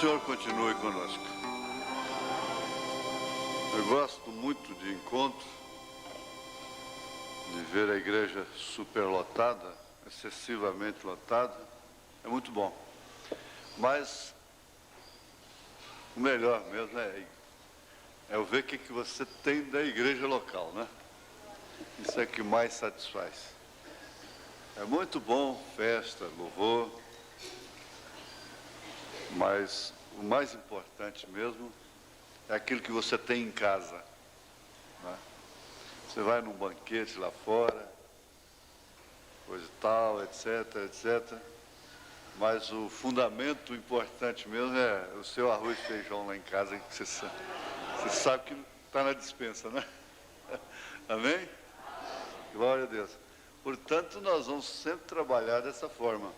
senhor continue conosco. Eu gosto muito de encontro, de ver a igreja superlotada, excessivamente lotada. É muito bom. Mas o melhor mesmo é eu ver o que você tem da igreja local, né? Isso é que mais satisfaz. É muito bom, festa, louvor, mas o mais importante mesmo é aquilo que você tem em casa, né? Você vai num banquete lá fora, coisa e tal, etc, etc. Mas o fundamento importante mesmo é o seu arroz e feijão lá em casa, que você sabe que está na despensa, né? Amém? Glória a Deus. Portanto, nós vamos sempre trabalhar dessa forma.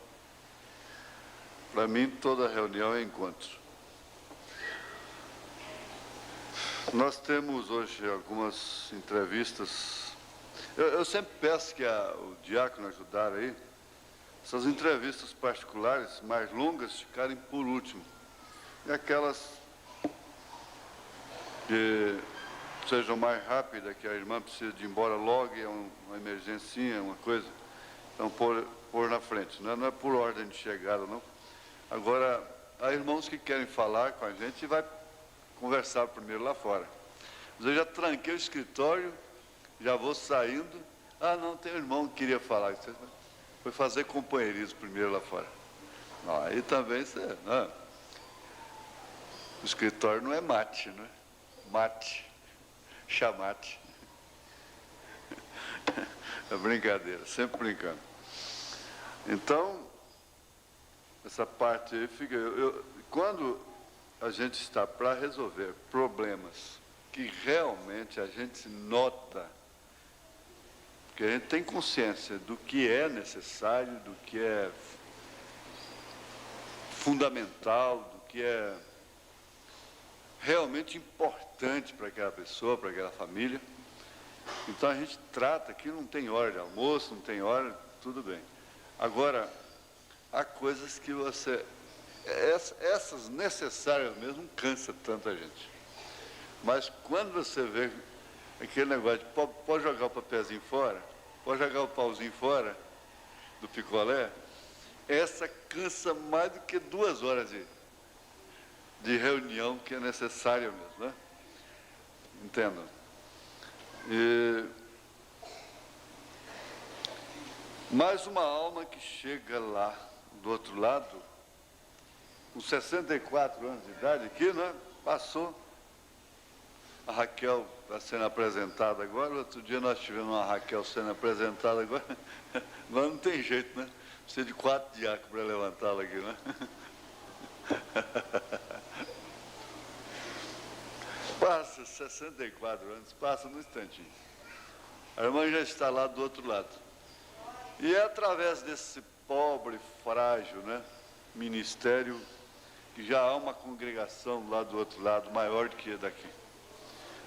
Para mim, toda reunião é encontro. Nós temos hoje algumas entrevistas. Eu sempre peço que o diácono ajudar aí, essas entrevistas particulares mais longas ficarem por último. E aquelas que sejam mais rápidas, que a irmã precisa de ir embora logo, é uma emergência, uma coisa. Então, pôr na frente. Não é por ordem de chegada, não. Agora, há irmãos que querem falar com a gente e vai conversar primeiro lá fora. Mas eu já tranquei o escritório, já vou saindo. Ah, não, tem um irmão que queria falar. Foi fazer companheirismo primeiro lá fora. Não, aí também você... Não. O escritório não é mate, né? Mate. Chamate. É brincadeira, sempre brincando. Então, essa parte aí fica... quando a gente está para resolver problemas que realmente a gente nota, que a gente tem consciência do que é necessário, do que é fundamental, do que é realmente importante para aquela pessoa, para aquela família. Então a gente trata que não tem hora de almoço, não tem hora, tudo bem. Agora, há coisas que essas necessárias mesmo não cansa tanta gente. Mas quando você vê aquele negócio de pode jogar o papelzinho fora, pode jogar o pauzinho fora do picolé, essa cansa mais do que 2 horas de reunião que é necessária mesmo, né? Entendam. E mais uma alma que chega lá do outro lado, com 64 anos de idade aqui, né? Passou. A Raquel está sendo apresentada agora. Outro dia nós tivemos uma Raquel sendo apresentada agora. Agora não tem jeito, né? Precisa de 4 diáconos para levantá-la aqui, né? Passa 64 anos, passa no instantinho. A irmã já está lá do outro lado. E é através desse pobre, frágil, né, ministério, que já há uma congregação lá do outro lado, maior do que a daqui.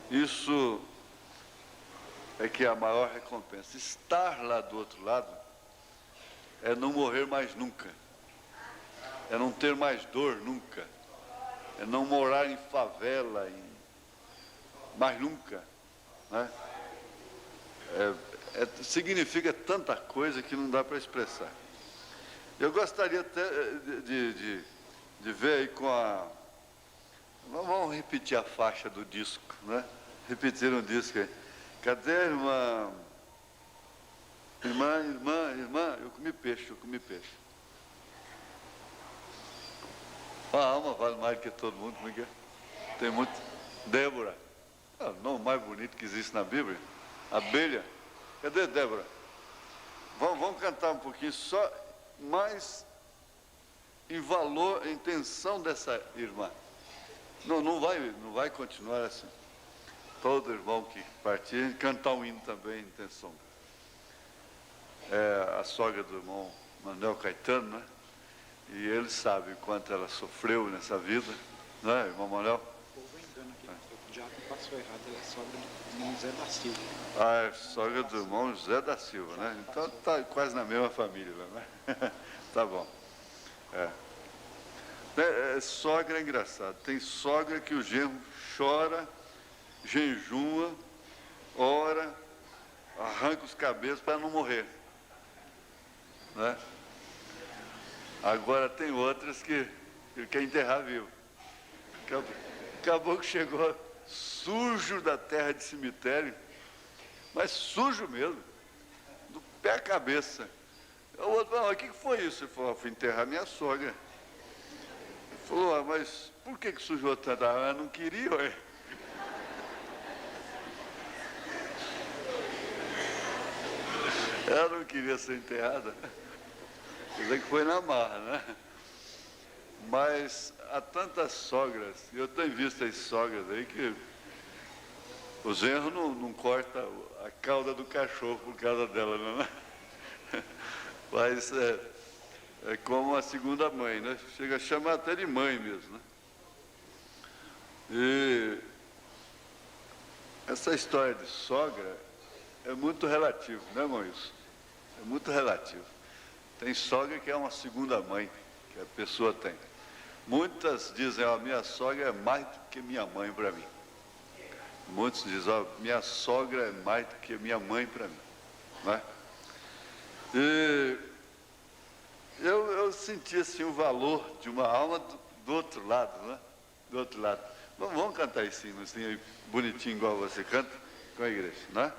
Isso é que é a maior recompensa. Estar lá do outro lado é não morrer mais nunca. É não ter mais dor nunca. É não morar em favela mais nunca, né? Significa tanta coisa que não dá para expressar. Eu gostaria até de ver aí com a... Vamos repetir a faixa do disco, né? Repetir um disco aí. Cadê a irmã? Irmã, eu comi peixe. A alma vale mais do que todo mundo, como é que é? Tem muito. Débora. É o nome mais bonito que existe na Bíblia. Abelha. Cadê Débora? Vamos cantar um pouquinho só mais em valor, em intenção dessa irmã. Não vai continuar assim. Todo irmão que partir, cantar um hino também, intenção. É a sogra do irmão Manuel Caetano, né? E ele sabe o quanto ela sofreu nessa vida, né, irmão Manuel? Houve um engano aqui, o diácono passou errado, ela é sogra do irmão José da Silva. Ah, é sogra do irmão José da Silva, né? Então está quase na mesma família, né? Tá bom. Sogra é engraçado. Tem sogra que o genro chora, jejuma, ora, arranca os cabelos para não morrer. Né? Agora tem outras que ele quer enterrar vivo. Acabou que chegou sujo da terra de cemitério, mas sujo mesmo, do pé à cabeça. O outro falou, o que foi isso? Ele falou, fui enterrar minha sogra. Ele falou, mas por que sujou tanto? Ah, eu não queria, ué. Ela não queria ser enterrada. Quer dizer que foi na marra, né? Mas há tantas sogras, eu tenho visto as sogras aí que o genro não corta a cauda do cachorro por causa dela, não é? Mas é como a segunda mãe, né? Chega a chamar até de mãe mesmo, né? E essa história de sogra é muito relativo, né, Maurício? É muito relativo. Tem sogra que é uma segunda mãe, que a pessoa tem. Muitas dizem, ó, minha sogra é mais do que minha mãe para mim. Muitos dizem, ó, minha sogra é mais do que minha mãe para mim. Né? E eu senti assim o valor de uma alma do outro lado, né? Do outro lado. Vamos cantar esse hino assim, aí, bonitinho igual você canta com a igreja, né?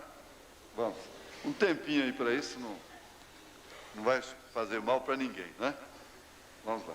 Vamos. Um tempinho aí para isso, não vai fazer mal para ninguém, né? Vamos lá.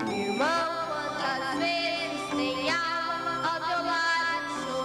Irmão, quantas vezes tem alma ao teu lado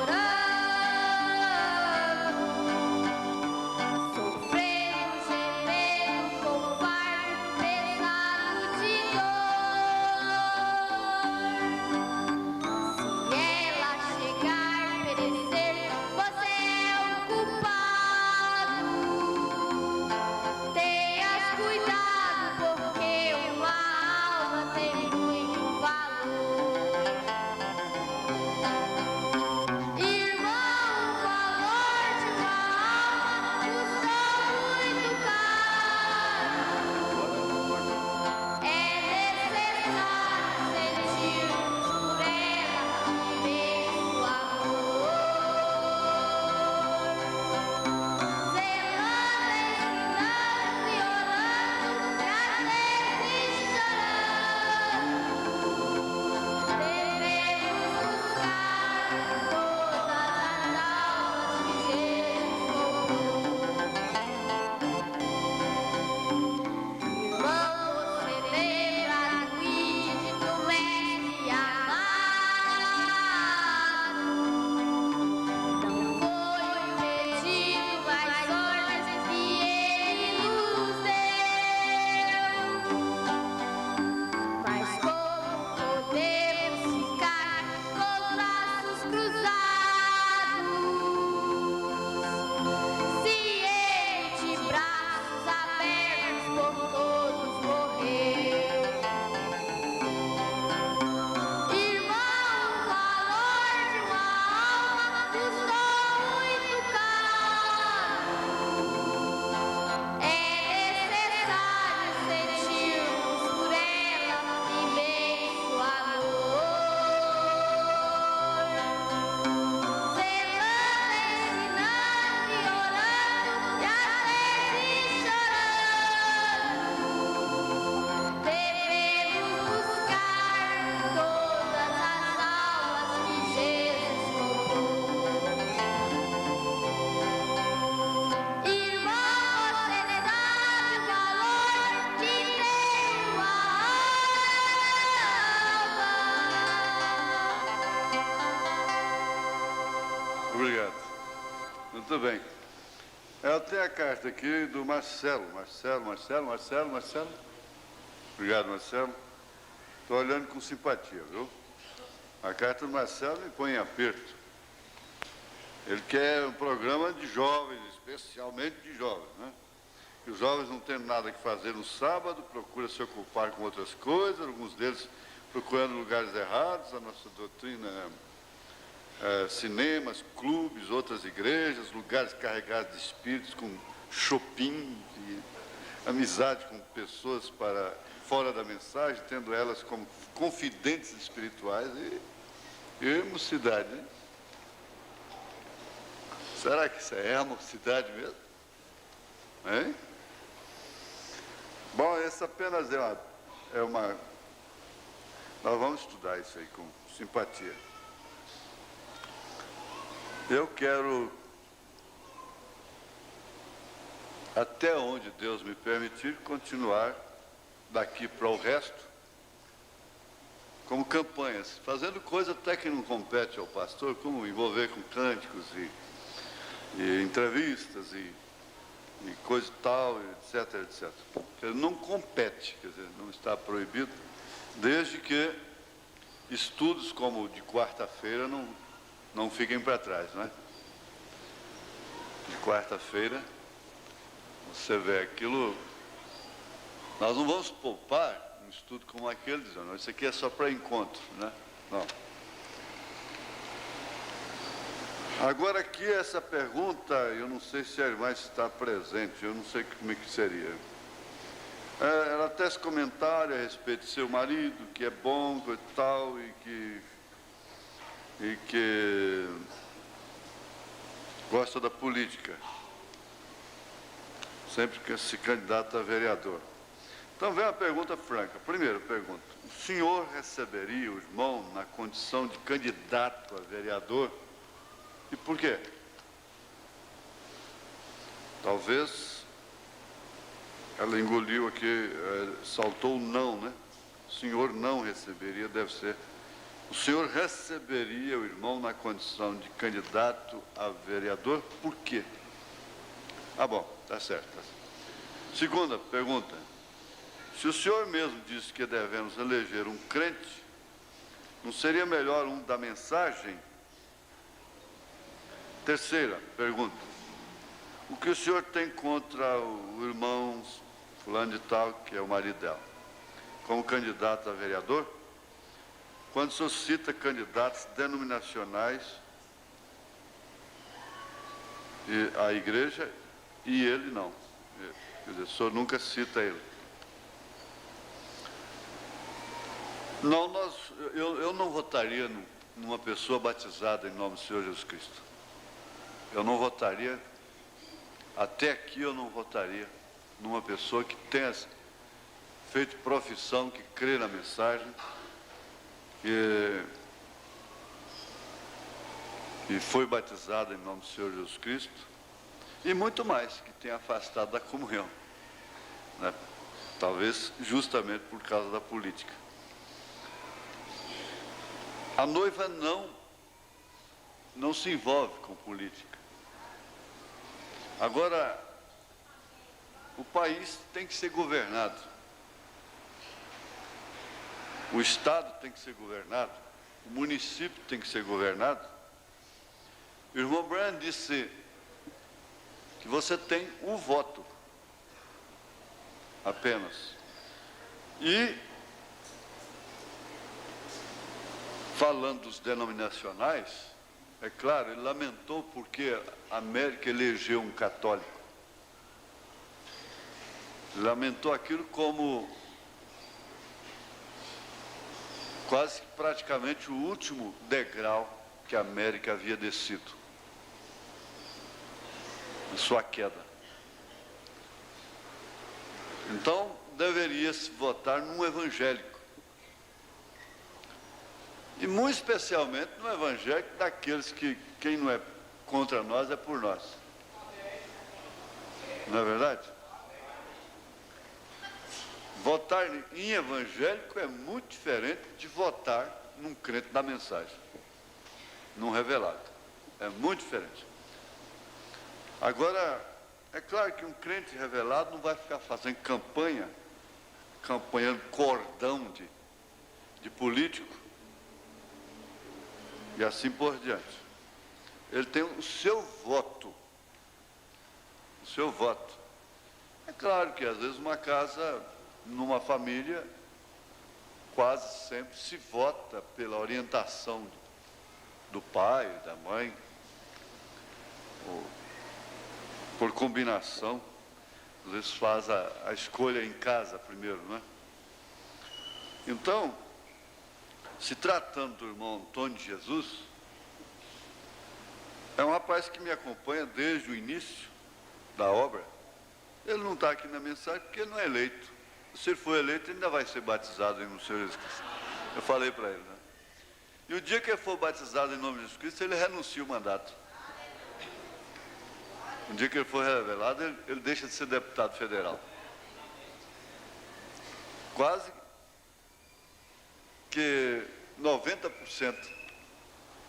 Obrigado. Muito bem. Eu tenho a carta aqui do Marcelo. Marcelo. Obrigado, Marcelo. Estou olhando com simpatia, viu? A carta do Marcelo me põe em aperto. Ele quer um programa de jovens, especialmente de jovens, né? Que os jovens não têm nada que fazer no sábado, procuram se ocupar com outras coisas, alguns deles procurando lugares errados. A nossa doutrina é cinemas, clubes, outras igrejas, lugares carregados de espíritos, com shopping e amizade com pessoas para fora da mensagem, tendo elas como confidentes espirituais e mocidade, né? Será que isso é a mocidade mesmo? Hein? Bom, essa apenas é uma... Nós vamos estudar isso aí com simpatia. Eu quero, até onde Deus me permitir, continuar daqui para o resto, como campanhas, fazendo coisa até que não compete ao pastor, como envolver com cânticos e entrevistas e coisa e tal, etc. Não compete, quer dizer, não está proibido, desde que estudos como o de quarta-feira não fiquem para trás, não é? De quarta-feira, você vê aquilo, nós não vamos poupar um estudo como aquele, dizendo, isso aqui é só para encontro, né? Não. Agora aqui essa pergunta, eu não sei se a irmã está presente, eu não sei como é que seria. Ela tece comentário a respeito de seu marido, que é bom e tal, e que gosta da política, sempre que se candidata a vereador. Então vem uma pergunta franca. Primeira pergunta: o senhor receberia o irmão na condição de candidato a vereador? E por quê? Talvez ela engoliu aqui, saltou o não, né? O senhor não receberia, deve ser. O senhor receberia o irmão na condição de candidato a vereador? Por quê? Ah, bom, tá certo. Segunda pergunta: se o senhor mesmo disse que devemos eleger um crente, não seria melhor um da mensagem? Terceira pergunta: o que o senhor tem contra o irmão fulano de tal, que é o marido dela, como candidato a vereador? Quando o senhor cita candidatos denominacionais à igreja, e ele não. Quer dizer, o senhor nunca cita ele. Não, eu não votaria numa pessoa batizada em nome do Senhor Jesus Cristo. Eu não votaria, até aqui eu não votaria numa pessoa que tenha feito profissão, que crê na mensagem, e foi batizada em nome do Senhor Jesus Cristo, e muito mais, que tenha afastado da comunhão, né? Talvez justamente por causa da política. A noiva não se envolve com política. Agora, o país tem que ser governado. O Estado tem que ser governado. O município tem que ser governado. O irmão Branham disse que você tem um voto apenas. E, falando dos denominacionais, é claro, ele lamentou porque a América elegeu um católico. Ele lamentou aquilo como quase praticamente o último degrau que a América havia descido, em sua queda. Então, deveria-se votar num evangélico. E muito especialmente no evangélico daqueles que quem não é contra nós é por nós. Não é verdade? Votar em evangélico é muito diferente de votar num crente da mensagem, num revelado. É muito diferente. Agora, é claro que um crente revelado não vai ficar fazendo campanhando cordão de político e assim por diante. Ele tem o seu voto. O seu voto. É claro que às vezes uma casa, numa família, quase sempre se vota pela orientação do pai, da mãe, ou por combinação. Às vezes faz a escolha em casa primeiro, não é? Então, se tratando do irmão Antônio de Jesus, é um rapaz que me acompanha desde o início da obra. Ele não está aqui na mensagem porque ele não é eleito. Se ele for eleito, ele ainda vai ser batizado em nome do Senhor Jesus Cristo. Eu falei para ele, né? E o dia que ele for batizado em nome de Jesus Cristo, ele renuncia o mandato. O dia que ele for revelado, ele deixa de ser deputado federal. Quase que 90%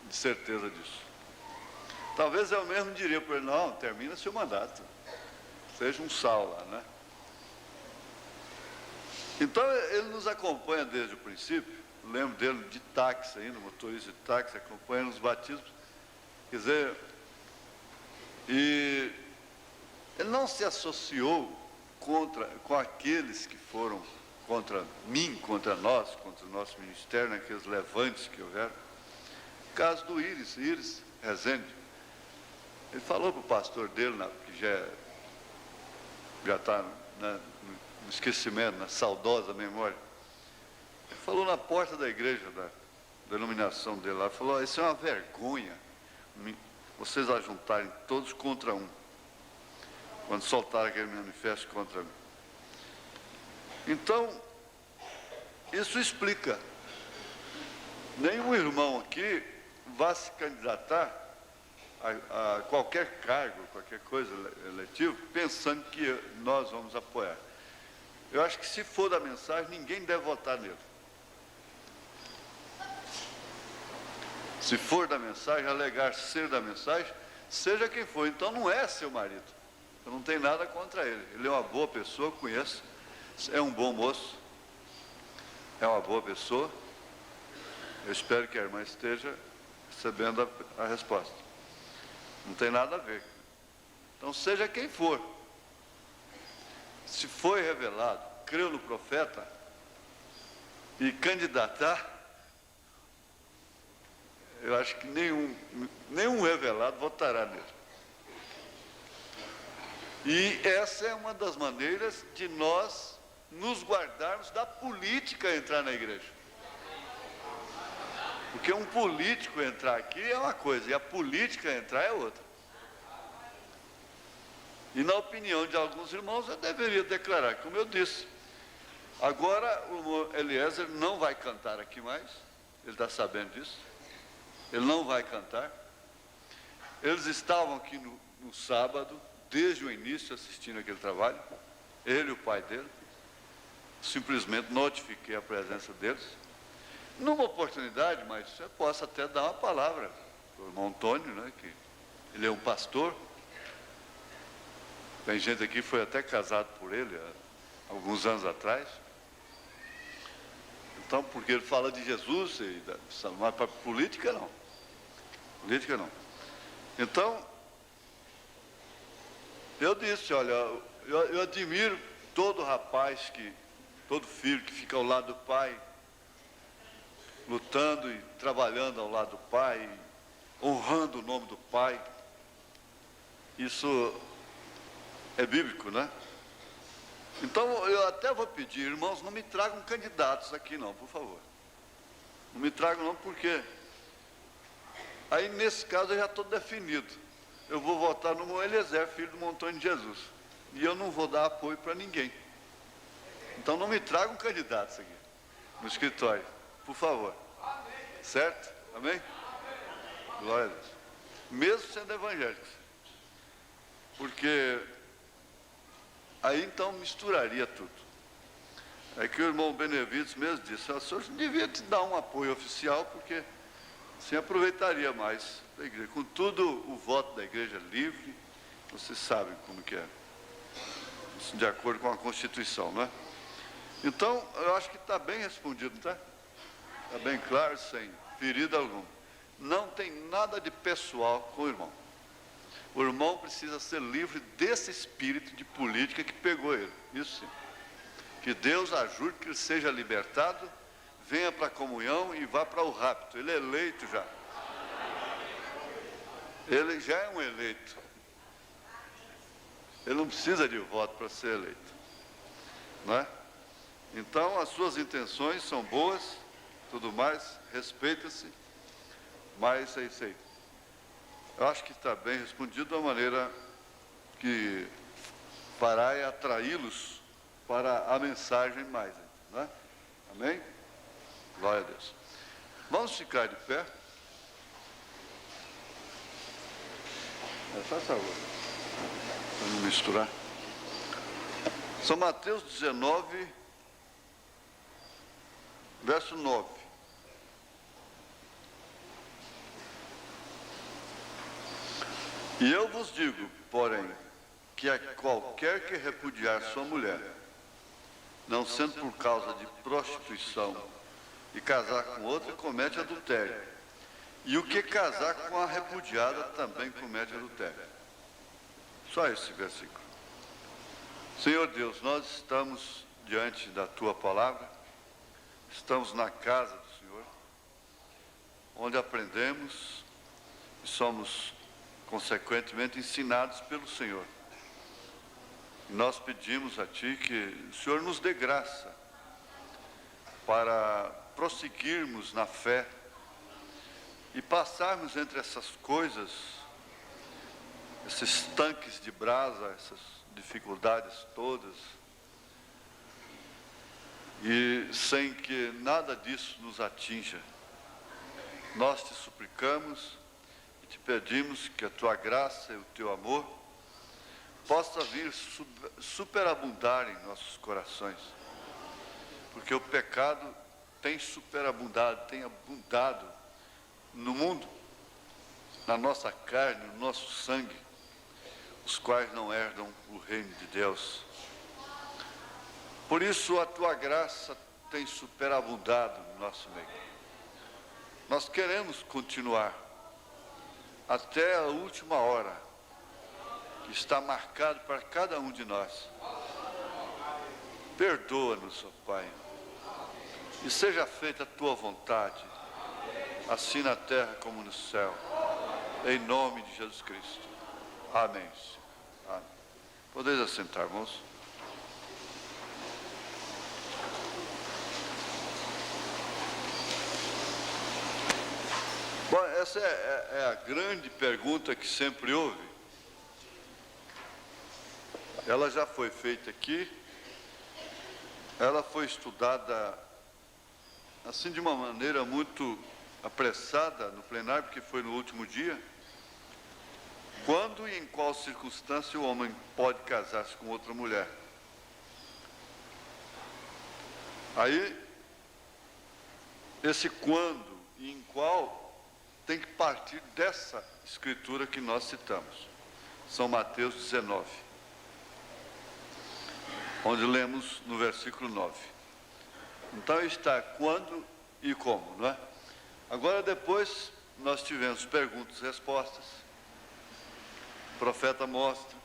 de certeza disso. Talvez eu mesmo diria para ele, não, termina seu mandato. Seja um sal lá, né? Então, ele nos acompanha desde o princípio. Lembro dele de táxi ainda, motorista de táxi, acompanha nos batismos. Quer dizer, e ele não se associou com aqueles que foram contra mim, contra nós, contra o nosso ministério, naqueles levantes que houveram. O caso do Íris Rezende. Ele falou para o pastor dele, que já está no esquecimento, na saudosa memória. Ele falou na porta da igreja, da denominação dele lá, falou, isso é uma vergonha, vocês ajuntarem todos contra um, quando soltaram aquele manifesto contra mim. Então, isso explica. Nenhum irmão aqui vai se candidatar a qualquer cargo, qualquer coisa eletivo, pensando que nós vamos apoiar. Eu acho que se for da mensagem, ninguém deve votar nele. Se for da mensagem, alegar ser da mensagem, seja quem for. Então não é seu marido. Eu não tenho nada contra ele. Ele é uma boa pessoa, conheço. É um bom moço. É uma boa pessoa. Eu espero que a irmã esteja recebendo a resposta. Não tem nada a ver. Então, seja quem for. Se foi revelado, creu no profeta e candidatar, eu acho que nenhum revelado votará nele. E essa é uma das maneiras de nós nos guardarmos da política entrar na igreja. Porque um político entrar aqui é uma coisa, e a política entrar é outra. E na opinião de alguns irmãos, eu deveria declarar, como eu disse. Agora, o irmão Eliezer não vai cantar aqui mais, ele está sabendo disso. Ele não vai cantar. Eles estavam aqui no sábado, desde o início, assistindo aquele trabalho. Ele e o pai dele. Simplesmente notifiquei a presença deles. Numa oportunidade, mas eu posso até dar uma palavra para o irmão Antônio, né, que ele é um pastor. Tem gente aqui que foi até casado por ele há alguns anos atrás. Então, porque ele fala de Jesus, mas para política não. Política não. Então, eu disse, olha, eu admiro todo rapaz, todo filho que fica ao lado do pai, lutando e trabalhando ao lado do pai, honrando o nome do pai. Isso é bíblico, né? Então, eu até vou pedir, irmãos, não me tragam candidatos aqui não, por favor. Não me tragam não, porque aí nesse caso eu já estou definido. Eu vou votar no irmão Eliezer, filho do Antônio de Jesus. E eu não vou dar apoio para ninguém. Então não me tragam candidatos aqui no escritório, por favor. Certo? Amém? Glória a Deus. Mesmo sendo evangélicos. Porque aí então misturaria tudo. É que o irmão Benevides mesmo disse, o senhor devia te dar um apoio oficial, porque Assim aproveitaria mais da igreja. Contudo, o voto da igreja é livre, vocês sabem como que é. Isso de acordo com a Constituição, não é? Então, eu acho que está bem respondido, tá? Está bem claro, sem ferida alguma. Não tem nada de pessoal com o irmão. O irmão precisa ser livre desse espírito de política que pegou ele. Isso sim. Que Deus ajude que ele seja libertado, venha para a comunhão e vá para o rapto. Ele é eleito já. Ele já é um eleito. Ele não precisa de voto para ser eleito. Não é? Então, as suas intenções são boas, tudo mais, respeita-se, mas é isso aí. Eu acho que está bem respondido da maneira que fará é atraí-los para a mensagem mais, né? Amém? Glória a Deus. Vamos ficar de pé. Faz favor, para não misturar. São Mateus 19, verso 9. E eu vos digo, porém, que a qualquer que repudiar sua mulher, não sendo por causa de prostituição, e casar com outra, comete adultério. E o que casar com a repudiada também comete adultério. Só esse versículo. Senhor Deus, nós estamos diante da Tua palavra, estamos na casa do Senhor, onde aprendemos e somos consequentemente ensinados pelo Senhor. E nós pedimos a Ti que o Senhor nos dê graça para prosseguirmos na fé e passarmos entre essas coisas, esses tanques de brasa, essas dificuldades todas, e sem que nada disso nos atinja. Nós te suplicamos, te pedimos que a Tua graça e o Teu amor possa vir superabundar em nossos corações, porque o pecado tem superabundado, tem abundado no mundo, na nossa carne, no nosso sangue, os quais não herdam o reino de Deus. Por isso a Tua graça tem superabundado no nosso meio. Nós queremos continuar até a última hora, que está marcado para cada um de nós. Perdoa-nos, ó Pai, e seja feita a Tua vontade, assim na terra como no céu, em nome de Jesus Cristo. Amém. Amém. Podeis assentar, irmãos. Bom, essa é a grande pergunta que sempre houve. Ela já foi feita aqui, ela foi estudada assim de uma maneira muito apressada no plenário, porque foi no último dia. Quando e em qual circunstância o homem pode casar-se com outra mulher? Aí, esse quando e em qual tem que partir dessa escritura que nós citamos, São Mateus 19, onde lemos no versículo 9. Então está quando e como, não é? Agora depois nós tivemos perguntas e respostas. O profeta mostra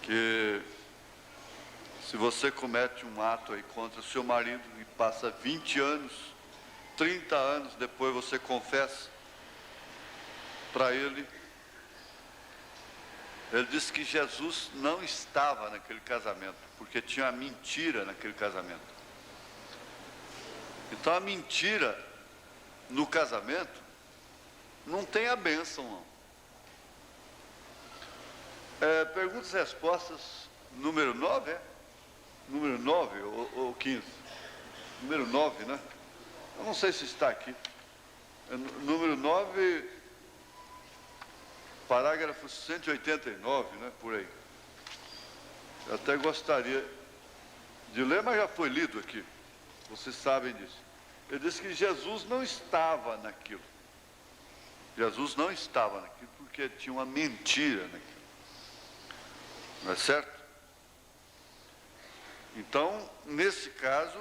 que se você comete um ato aí contra o seu marido e passa 20 anos, 30 anos depois você confessa para ele, ele disse que Jesus não estava naquele casamento, porque tinha uma mentira naquele casamento. Então a mentira no casamento não tem a bênção, não. Perguntas e respostas, número 9, é? Número 9 ou 15? Número 9, né? Eu não sei se está aqui. Número 9, parágrafo 189, né? Por aí. Eu até gostaria de ler, mas já foi lido aqui. Vocês sabem disso. Ele disse que Jesus não estava naquilo. Jesus não estava naquilo porque tinha uma mentira naquilo. Não é certo? Então, nesse caso,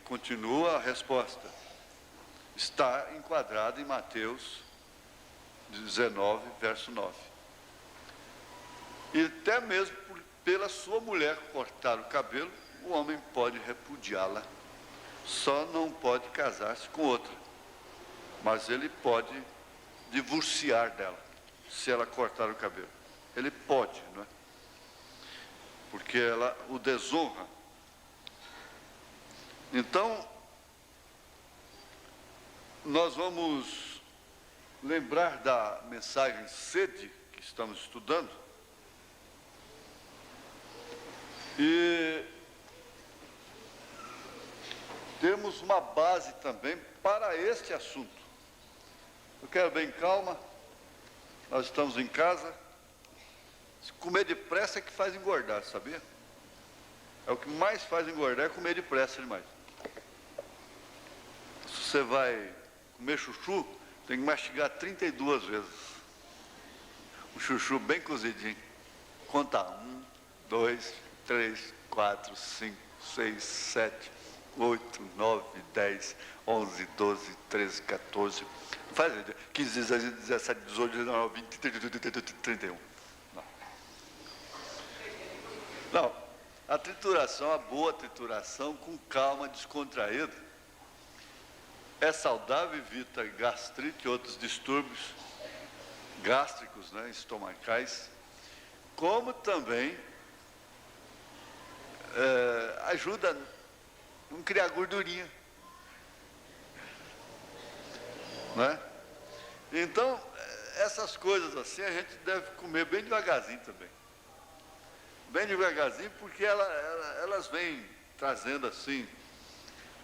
continua a resposta. Está enquadrado em Mateus 19, verso 9. E até mesmo pela sua mulher cortar o cabelo, o homem pode repudiá-la. Só não pode casar-se com outra. Mas ele pode divorciar dela, se ela cortar o cabelo. Ele pode, não é? Porque ela o desonra. Então, nós vamos lembrar da mensagem sede que estamos estudando. E temos uma base também para este assunto. Eu quero bem calma, nós estamos em casa. Comer depressa é que faz engordar, sabia? É o que mais faz engordar, é comer depressa demais. Se você vai comer chuchu, tem que mastigar 32 vezes. Um chuchu bem cozidinho. Conta 1, 2, 3, 4, 5, 6, 7, 8, 9, 10, 11, 12, 13, 14, faz 15, 16, 17, 18, 19, 20, 31. Não, a trituração, a boa trituração, com calma, descontraída, é saudável, evita gastrite e outros distúrbios gástricos, né, estomacais, como também ajuda a não criar gordurinha, né? Então, essas coisas assim, a gente deve comer bem devagarzinho também. Bem devagarzinho, porque elas vêm trazendo assim,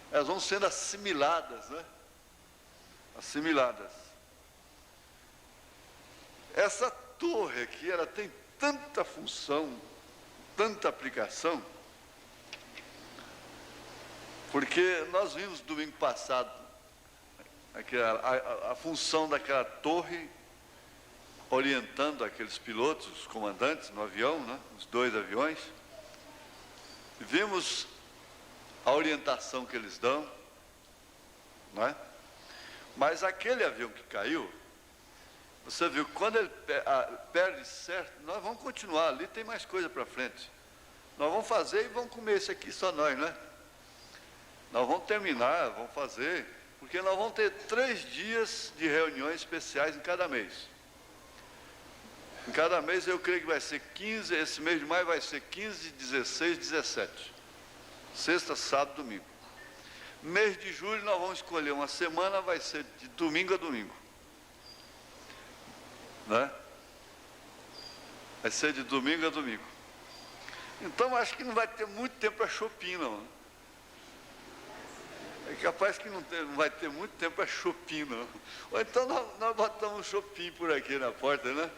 elas vão sendo assimiladas, né? Assimiladas. Essa torre aqui, ela tem tanta função, tanta aplicação, porque nós vimos domingo passado a função daquela torre orientando aqueles pilotos, os comandantes no avião, né? Os 2 aviões. Vimos a orientação que eles dão, não é? Mas aquele avião que caiu, você viu, quando ele perde certo, nós vamos continuar, ali tem mais coisa para frente. Nós vamos fazer e vamos comer isso aqui, só nós, né? Nós vamos terminar, vamos fazer, porque nós vamos ter 3 dias de reuniões especiais em cada mês. Em cada mês eu creio que vai ser 15, esse mês de maio vai ser 15, 16, 17. Sexta, sábado, domingo. Mês de julho nós vamos escolher uma semana, vai ser de domingo a domingo. Né? Vai ser de domingo a domingo. Então acho que não vai ter muito tempo para shopping, não. É capaz que não vai ter muito tempo para shopping, não. Ou então nós botamos um shopping por aqui na porta, né?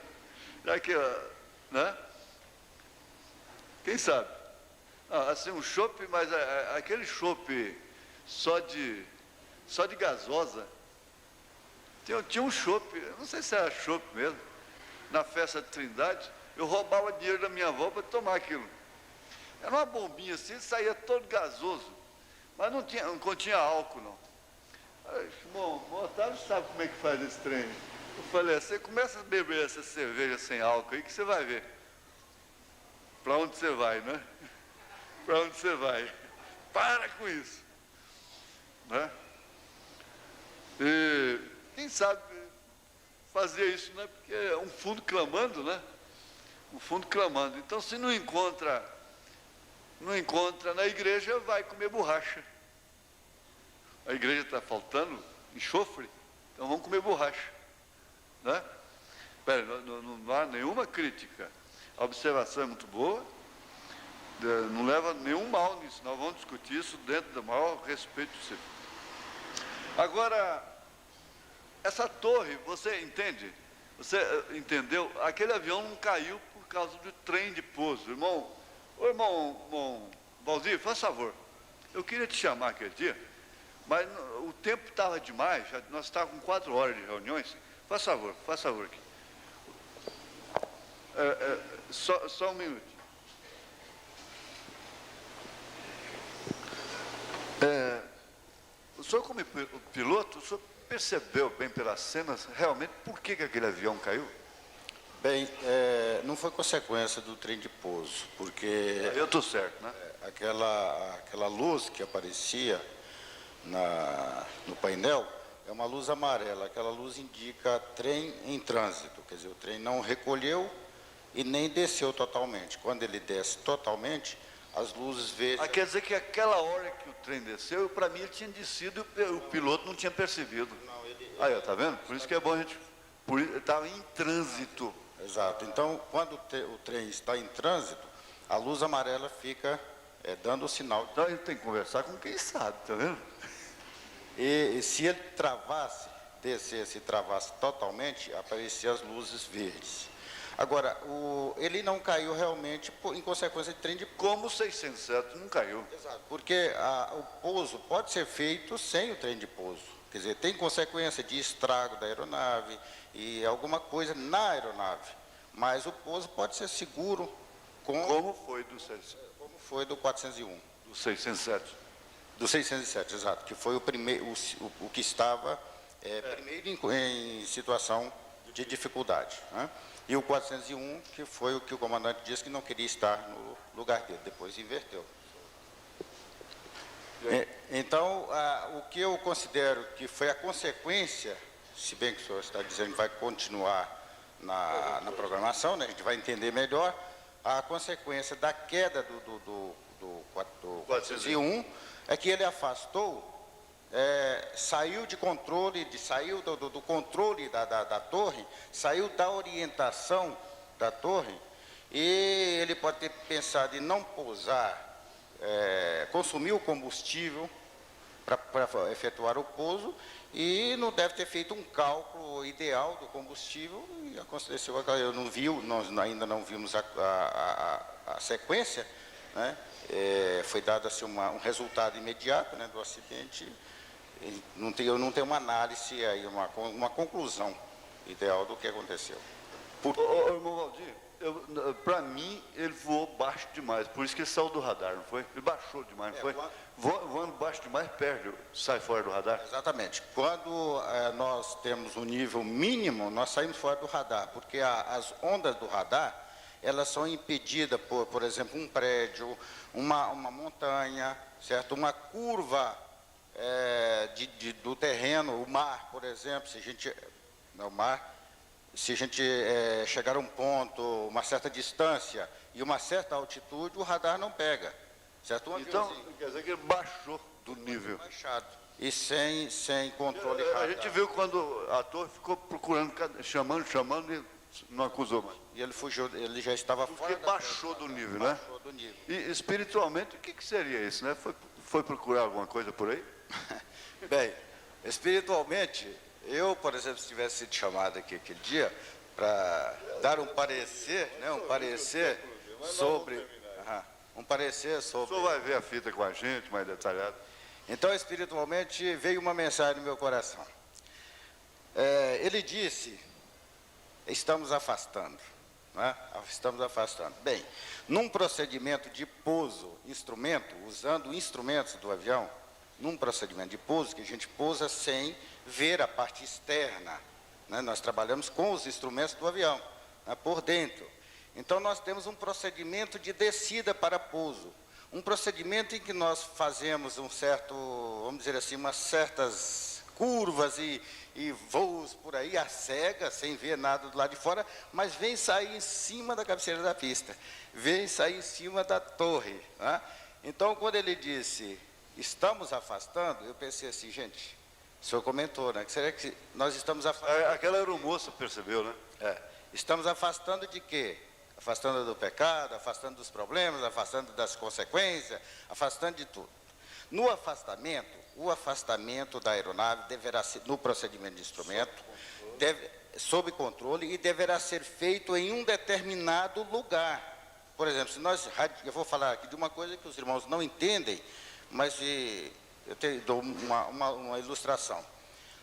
Já que, né? Quem sabe? Assim, um chopp, mas aquele chopp só de gasosa. Tinha um chopp, não sei se era chopp mesmo, na festa de Trindade, eu roubava dinheiro da minha avó para tomar aquilo. Era uma bombinha assim, saía todo gasoso, mas não continha álcool, não. Bom, o Otávio sabe como é que faz esse trem. Eu falei, você começa a beber essa cerveja sem álcool aí que você vai ver. Para onde você vai, né? Para onde você vai. Para com isso. Né? E quem sabe fazer isso, né? Porque é um fundo clamando, né? Um fundo clamando. Então, se não encontra na igreja, vai comer borracha. A igreja está faltando enxofre, então vamos comer borracha. Né? Pera, não há nenhuma crítica. A observação é muito boa, não leva nenhum mal nisso. Nós vamos discutir isso dentro do maior respeito possível. Agora, essa torre, você entende? Você entendeu? Aquele avião não caiu por causa do trem de pouso. Irmão Valdir, faz favor. Eu queria te chamar aquele dia, Mas o tempo estava demais, nós estávamos com 4 horas de reuniões. Faz favor aqui. Só um minuto. O senhor, como piloto, o senhor percebeu bem pelas cenas realmente por que aquele avião caiu? Bem, não foi consequência do trem de pouso, porque Eu estou certo, né? aquela luz que aparecia no painel é uma luz amarela. Aquela luz indica trem em trânsito, quer dizer, o trem não recolheu e nem desceu totalmente. Quando ele desce totalmente, as luzes verdes... Quer dizer que aquela hora que o trem desceu, para mim ele tinha descido e o piloto não tinha percebido. Não, Aí, ó, tá vendo? Por isso que é bom a gente... Estava em trânsito. Exato. Então, quando o trem está em trânsito, a luz amarela fica dando o sinal. Então a gente tem que conversar com quem sabe, tá vendo? E se ele travasse, descesse e travasse totalmente, apareciam as luzes verdes. Agora, ele não caiu realmente em consequência de trem de pouso. Como o 607 não caiu. Exato, porque o pouso pode ser feito sem o trem de pouso. Quer dizer, tem consequência de estrago da aeronave e alguma coisa na aeronave. Mas o pouso pode ser seguro Como foi do 607? como foi do 401. Do 607. Do 607, exato, que foi o primeiro, o que estava primeiro em situação de dificuldade, né? E o 401, que foi o que o comandante disse que não queria estar no lugar dele, depois inverteu. Então, o que eu considero que foi a consequência, se bem que o senhor está dizendo que vai continuar na programação, né, a gente vai entender melhor, a consequência da queda do 401 é que ele afastou, saiu de controle, saiu do controle da torre, saiu da orientação da torre, e ele pode ter pensado em não pousar, consumir o combustível para efetuar o pouso, e não deve ter feito um cálculo ideal do combustível, e aconteceu, nós ainda não vimos a sequência, né? Foi dado assim, um resultado imediato, né, do acidente. Eu não tenho uma análise aí, uma conclusão ideal do que aconteceu. Irmão Valdir, para mim ele voou baixo demais, por isso que ele saiu do radar, não foi? Ele baixou demais, não foi? Voando baixo demais, sai fora do radar. Exatamente. Quando nós temos um nível mínimo, nós saímos fora do radar, porque as ondas do radar, elas são impedidas por exemplo, um prédio, uma montanha, certo? Uma curva do terreno, o mar, por exemplo, se a gente chegar a um ponto, uma certa distância e uma certa altitude, o radar não pega, certo? Então, quer dizer que ele baixou do nível. Baixado. E sem controle radar. A gente viu quando a torre ficou procurando, chamando e não acusou mais. E ele fugiu, ele já estava fora. Porque baixou do nível, né? Baixou do nível. E espiritualmente, o que seria isso, né? Foi procurar alguma coisa por aí? Bem, espiritualmente, eu, por exemplo, se tivesse sido chamado aqui aquele dia para dar um parecer, né? Um parecer sobre. O senhor vai ver a fita com a gente, mais detalhado. Então, espiritualmente, veio uma mensagem no meu coração. Ele disse: estamos afastando, né? Estamos afastando. Bem, num procedimento de pouso, usando instrumentos do avião, num procedimento de pouso, que a gente pousa sem ver a parte externa, né? Nós trabalhamos com os instrumentos do avião, né? Por dentro. Então, nós temos um procedimento de descida para pouso, um procedimento em que nós fazemos vamos dizer assim, umas certas curvas e voos por aí, a cega, sem ver nada do lado de fora, mas vem sair em cima da cabeceira da pista, vem sair em cima da torre, né? Então, quando ele disse, estamos afastando, eu pensei assim, gente, o senhor comentou, né? Será que nós estamos afastando? Aquela aeromoça percebeu, né? Estamos afastando de quê? Afastando do pecado, afastando dos problemas, afastando das consequências, afastando de tudo. No afastamento, o afastamento da aeronave deverá ser, no procedimento de instrumento, sob controle, e deverá ser feito em um determinado lugar. Por exemplo, eu vou falar aqui de uma coisa que os irmãos não entendem, mas dou uma ilustração.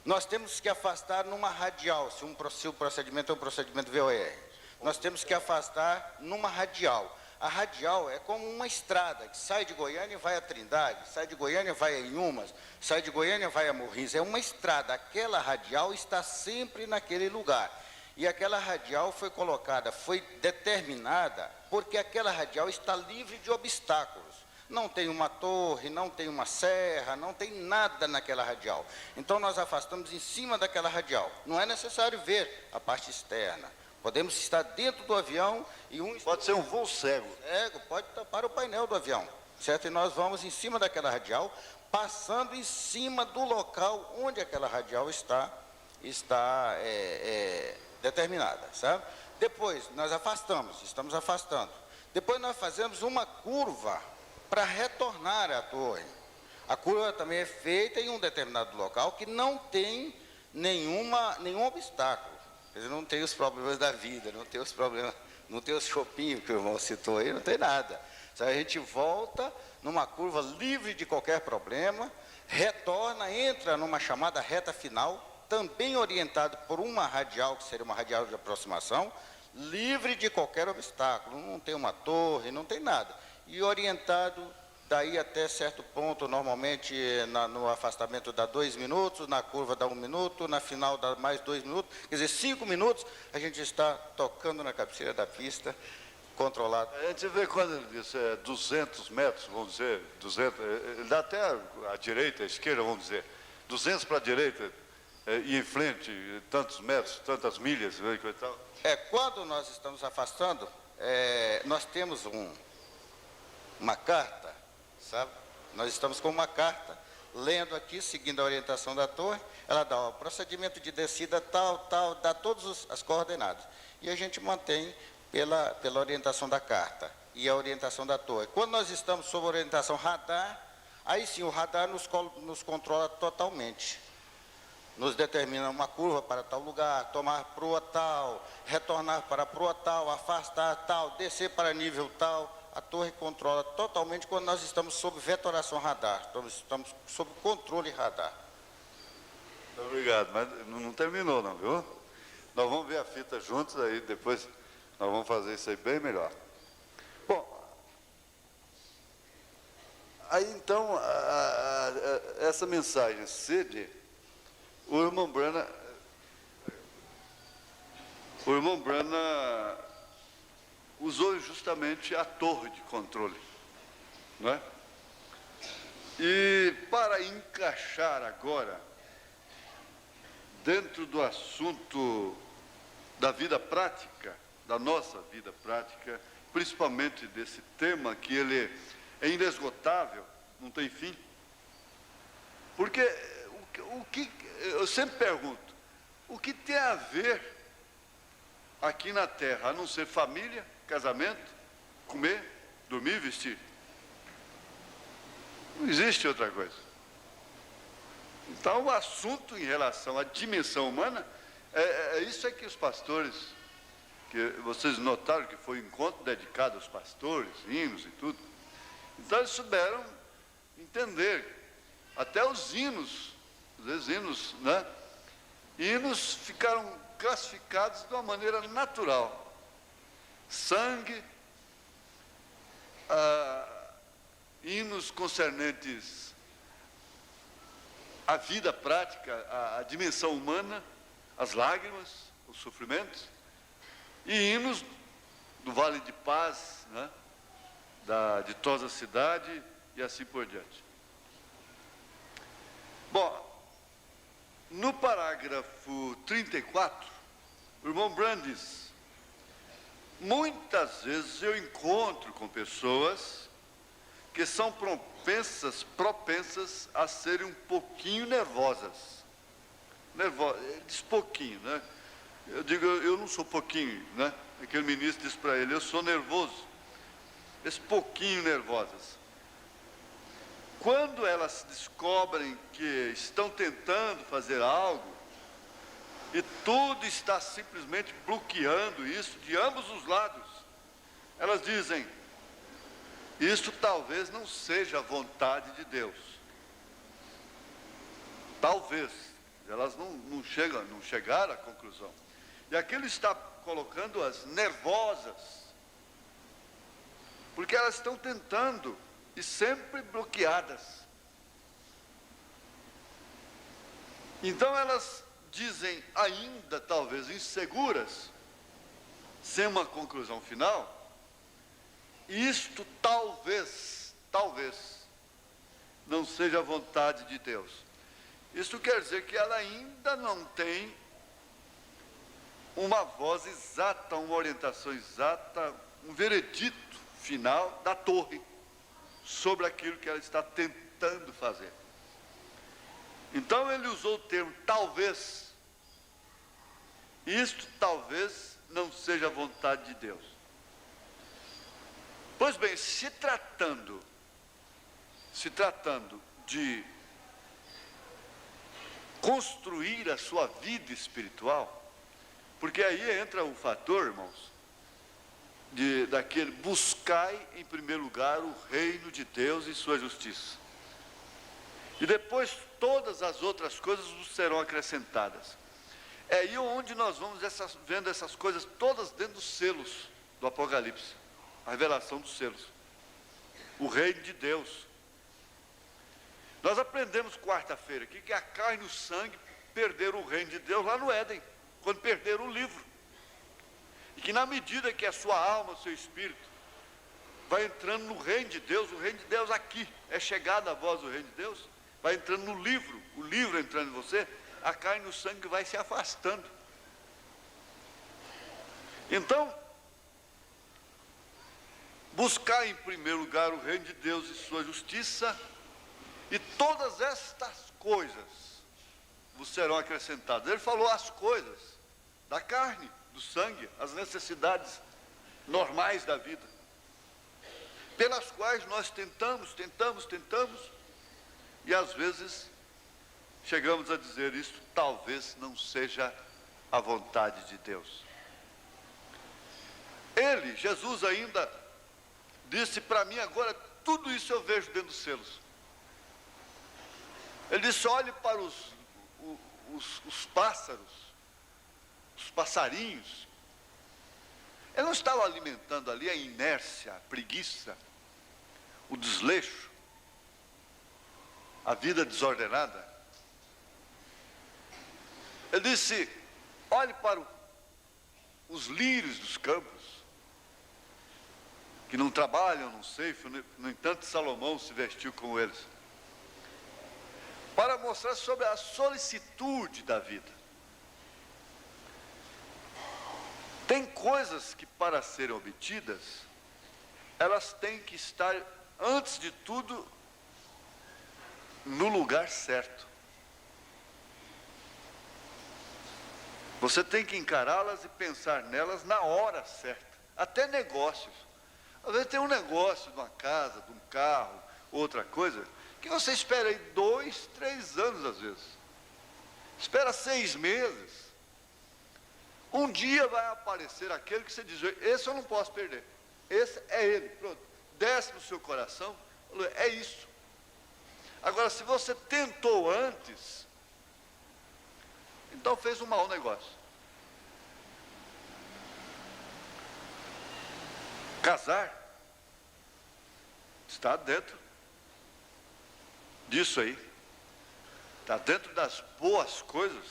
Nós temos que afastar numa radial, se o procedimento é um procedimento VOR, nós temos que afastar numa radial. A radial é como uma estrada que sai de Goiânia e vai a Trindade, sai de Goiânia e vai a Inhumas, sai de Goiânia e vai a Morrinhos. É uma estrada, aquela radial está sempre naquele lugar. E aquela radial foi colocada, foi determinada, porque aquela radial está livre de obstáculos. Não tem uma torre, não tem uma serra, não tem nada naquela radial. Então nós afastamos em cima daquela radial. Não é necessário ver a parte externa. Podemos estar dentro do avião e Pode ser um voo cego. Pode tapar o painel do avião, certo? E nós vamos em cima daquela radial, passando em cima do local onde aquela radial está determinada, sabe? Depois nós estamos afastando. Depois nós fazemos uma curva para retornar à torre. A curva também é feita em um determinado local que não tem nenhum obstáculo. Quer dizer, não tem os problemas da vida, não tem os chopinhos que o irmão citou aí, não tem nada. A gente volta numa curva livre de qualquer problema, retorna, entra numa chamada reta final, também orientado por uma radial, que seria uma radial de aproximação, livre de qualquer obstáculo, não tem uma torre, não tem nada. E orientado daí até certo ponto, normalmente no afastamento dá 2 minutos, na curva dá 1 minuto, na final dá mais 2 minutos, quer dizer, 5 minutos, a gente está tocando na cabeceira da pista, controlado. A gente vê quando ele diz 200 metros, vamos dizer, 200, ele dá até a direita, a esquerda, vamos dizer, 200 para a direita, e em frente, tantos metros, tantas milhas, e tal. Quando nós estamos afastando, nós temos uma carta, sabe? Nós estamos com uma carta, lendo aqui, seguindo a orientação da torre, ela dá o procedimento de descida tal, dá todas as coordenadas. E a gente mantém pela orientação da carta e a orientação da torre. Quando nós estamos sob orientação radar, aí sim o radar nos controla totalmente. Nos determina uma curva para tal lugar, tomar proa tal, retornar para proa tal, afastar tal, descer para nível tal. A torre controla totalmente quando nós estamos sob vetoração radar, estamos sob controle radar. Obrigado, mas não terminou não, viu? Nós vamos ver a fita juntos, aí depois nós vamos fazer isso aí bem melhor. Bom, aí então, essa mensagem sede, o irmão Brana usou justamente a torre de controle, não é? E para encaixar agora, dentro do assunto da vida prática, da nossa vida prática, principalmente desse tema que ele é inesgotável, não tem fim, porque o que eu sempre pergunto, o que tem a ver aqui na Terra, a não ser família, casamento, comer, dormir, vestir? Não existe outra coisa. Então, o assunto em relação à dimensão humana, isso é que os pastores, que vocês notaram que foi um encontro dedicado aos pastores, hinos e tudo, então eles souberam entender, até os hinos, às vezes hinos, né? Hinos ficaram classificados de uma maneira natural. Sangue, hinos concernentes à vida prática, à dimensão humana, as lágrimas, os sofrimentos, e hinos do Vale de Paz, né? Da ditosa cidade e assim por diante. Bom, no parágrafo 34, o irmão Brandes, muitas vezes eu encontro com pessoas que são propensas a serem um pouquinho nervosas. Ele diz pouquinho, né? Eu digo, eu não sou pouquinho, né? Aquele ministro disse para ele, eu sou nervoso. Esse pouquinho nervosas. Quando elas descobrem que estão tentando fazer algo, e tudo está simplesmente bloqueando isso de ambos os lados, elas dizem, isso talvez não seja a vontade de Deus. talvez, elas não chegaram à conclusão. E aqui ele está colocando-as nervosas, porque elas estão tentando e sempre bloqueadas. Então elas dizem ainda, talvez, inseguras, sem uma conclusão final, isto talvez não seja a vontade de Deus. Isso quer dizer que ela ainda não tem uma voz exata, uma orientação exata, um veredito final da torre sobre aquilo que ela está tentando fazer. Então ele usou o termo talvez. Isto talvez não seja a vontade de Deus. Pois bem, se tratando de construir a sua vida espiritual, porque aí entra o fator, irmãos, daquele buscai em primeiro lugar o reino de Deus e sua justiça. E depois todas as outras coisas vos serão acrescentadas. É aí onde nós vamos vendo essas coisas todas dentro dos selos do Apocalipse. A revelação dos selos. O reino de Deus. Nós aprendemos quarta-feira aqui que a carne e o sangue perderam o reino de Deus lá no Éden, quando perderam o livro. E que na medida que a sua alma, o seu espírito, vai entrando no reino de Deus, o reino de Deus aqui, é chegada a voz do reino de Deus, vai entrando no livro, o livro entrando em você, a carne e o sangue vai se afastando. Então, buscar em primeiro lugar o reino de Deus e sua justiça, e todas estas coisas vos serão acrescentadas. Ele falou as coisas da carne, do sangue, as necessidades normais da vida, pelas quais nós tentamos, e às vezes chegamos a dizer isso, talvez não seja a vontade de Deus. Jesus ainda disse para mim agora, tudo isso eu vejo dentro dos selos. Ele disse, olhe para os pássaros, os passarinhos. Ele não estava alimentando ali a inércia, a preguiça, o desleixo, a vida desordenada. Ele disse, olhe para os lírios dos campos, que não trabalham, não ceifam, no entanto Salomão se vestiu como eles, para mostrar sobre a solicitude da vida. Tem coisas que, para serem obtidas, elas têm que estar, antes de tudo, no lugar certo. Você tem que encará-las e pensar nelas na hora certa. Até negócios. Às vezes tem um negócio de uma casa, de um carro, outra coisa, que você espera aí 2, 3 anos às vezes. Espera 6 meses. Um dia vai aparecer aquele que você diz, esse eu não posso perder. Esse é ele, pronto. Desce no seu coração, é isso. Agora, se você tentou antes, então fez um mau negócio. Casar está dentro disso aí. Está dentro das boas coisas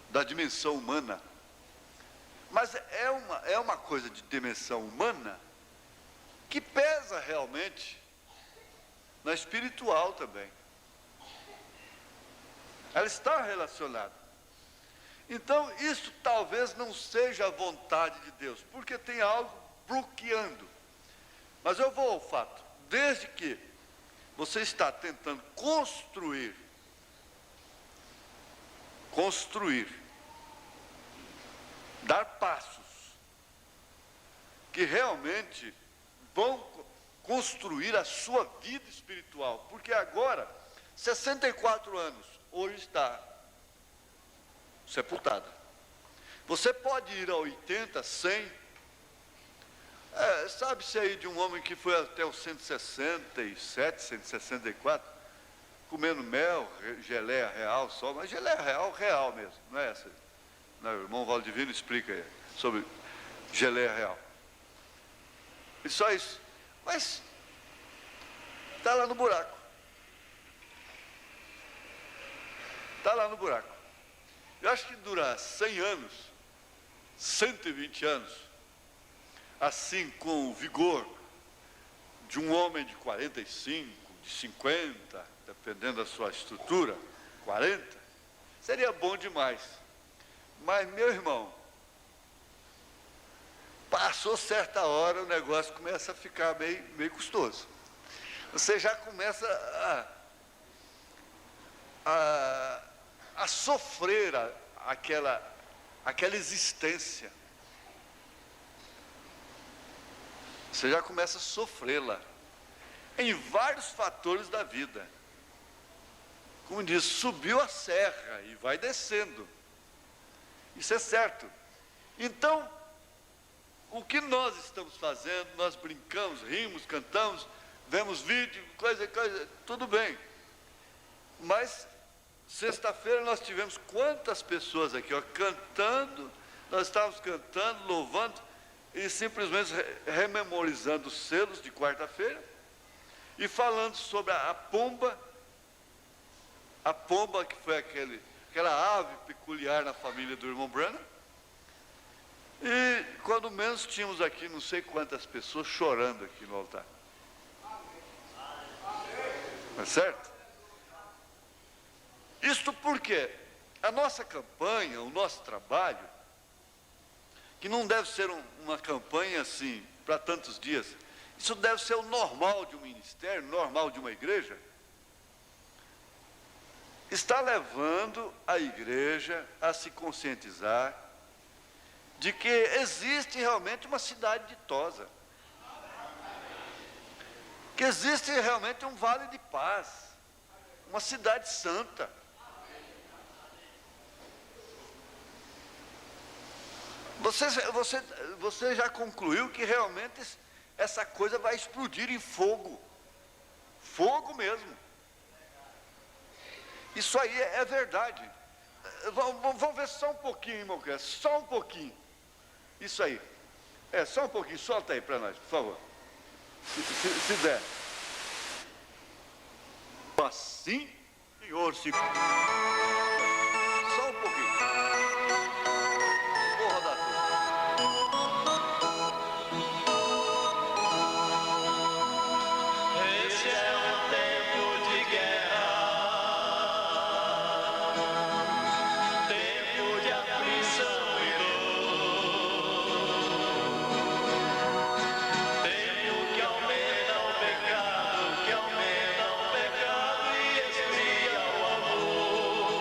da dimensão humana. Mas é uma coisa de dimensão humana que pesa realmente na espiritual também. Ela está relacionada. Então, isso talvez não seja a vontade de Deus, porque tem algo bloqueando. Mas eu vou ao fato. Desde que você está tentando construir, dar passos que realmente vão construir a sua vida espiritual, porque agora, 64 anos, hoje está sepultada. Você pode ir a 80, 100, sabe-se aí de um homem que foi até os 167, 164, comendo mel, geleia real só, mas geleia real, real mesmo, não é essa? Não, o irmão Valdivino explica aí sobre geleia real. E só isso. Mas está lá no buraco. Está lá no buraco. Eu acho que durar 100 anos, 120 anos, assim com o vigor de um homem de 45, de 50, dependendo da sua estrutura, 40, seria bom demais. Mas, meu irmão, passou certa hora, o negócio começa a ficar meio custoso. Você já começa a sofrer aquela existência. Você já começa a sofrê-la em vários fatores da vida. Como diz, subiu a serra e vai descendo. Isso é certo. Então, o que nós estamos fazendo, nós brincamos, rimos, cantamos, vemos vídeo, coisa, tudo bem. Mas, sexta-feira nós tivemos quantas pessoas aqui, ó, cantando, nós estávamos cantando, louvando, e simplesmente rememorizando os selos de quarta-feira, e falando sobre a pomba que foi aquela ave peculiar na família do irmão Branham. E quando menos tínhamos aqui não sei quantas pessoas chorando aqui no altar. Não é certo? Isto porque a nossa campanha, o nosso trabalho, que não deve ser uma campanha assim, para tantos dias, isso deve ser o normal de um ministério, normal de uma igreja, está levando a igreja a se conscientizar de que existe realmente uma cidade ditosa, que existe realmente um vale de paz, uma cidade santa. Você já concluiu que realmente essa coisa vai explodir em fogo, fogo mesmo. Isso aí é verdade. Vamos ver só um pouquinho, irmão Cresce, só um pouquinho. Isso aí. Só um pouquinho, solta aí para nós, por favor. Se der. Assim, senhor, se... Só um pouquinho. Vou rodar tudo. Esse é um tempo de guerra, tempo de aflição e dor, tempo que aumenta o pecado, e esfria o amor.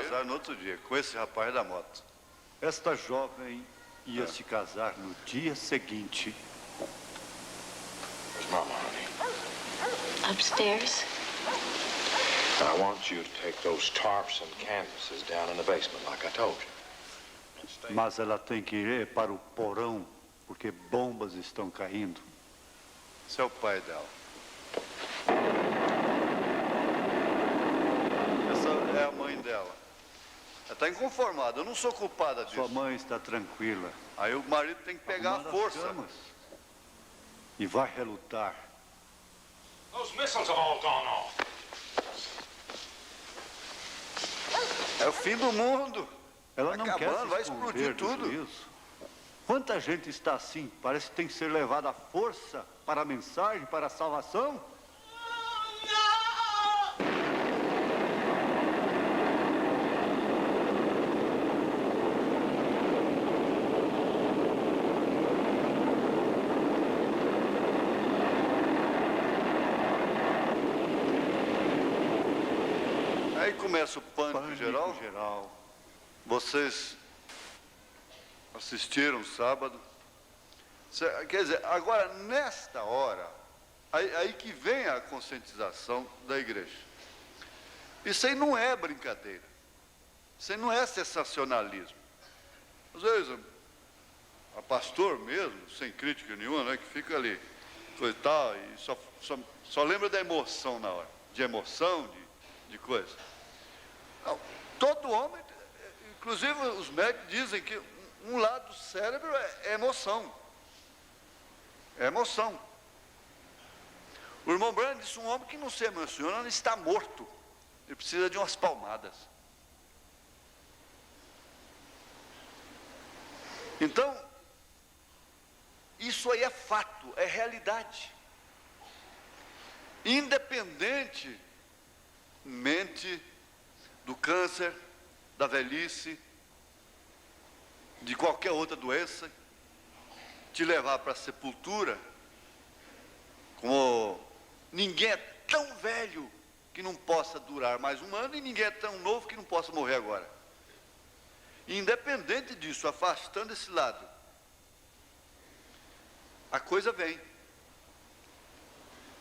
casar no outro dia, com esse rapaz da moto. Esta jovem ia se casar no dia seguinte. Where's Mama, honey? Upstairs. I want you to take those tarps and canvases down in the basement, like I told you. Mas ela tem que ir para o porão, porque bombas estão caindo. Esse é o pai dela. Essa é a mãe dela. Ela está inconformada, eu não sou culpada disso. Sua mãe está tranquila. Aí o marido tem que pegar a Arrumando as força. camas. E vai relutar. Those missiles have all gone off. É o fim do mundo. Ela Tá não acabando, quer vai se explodir esconder do tudo. juízo. Quanta gente está assim? Parece que tem que ser levada à força para a mensagem, para a salvação. Aí começa o pânico geral. geral. Vocês assistiram sábado. Quer dizer, agora nesta hora, aí que vem a conscientização da igreja. Isso aí não é brincadeira. Isso aí não é sensacionalismo. Às vezes, a pastor mesmo, sem crítica nenhuma, né, que fica ali, coisa e tal, e só lembra da emoção na hora. De emoção, de coisa. Não, todo homem, inclusive os médicos dizem que um lado do cérebro é emoção. É emoção. O irmão Branham disse, um homem que não se emociona está morto. Ele precisa de umas palmadas. Então, isso aí é fato, é realidade. Independentemente do câncer, da velhice, de qualquer outra doença, te levar para a sepultura, como ninguém é tão velho que não possa durar mais um ano e ninguém é tão novo que não possa morrer agora. Independente disso, afastando esse lado, a coisa vem.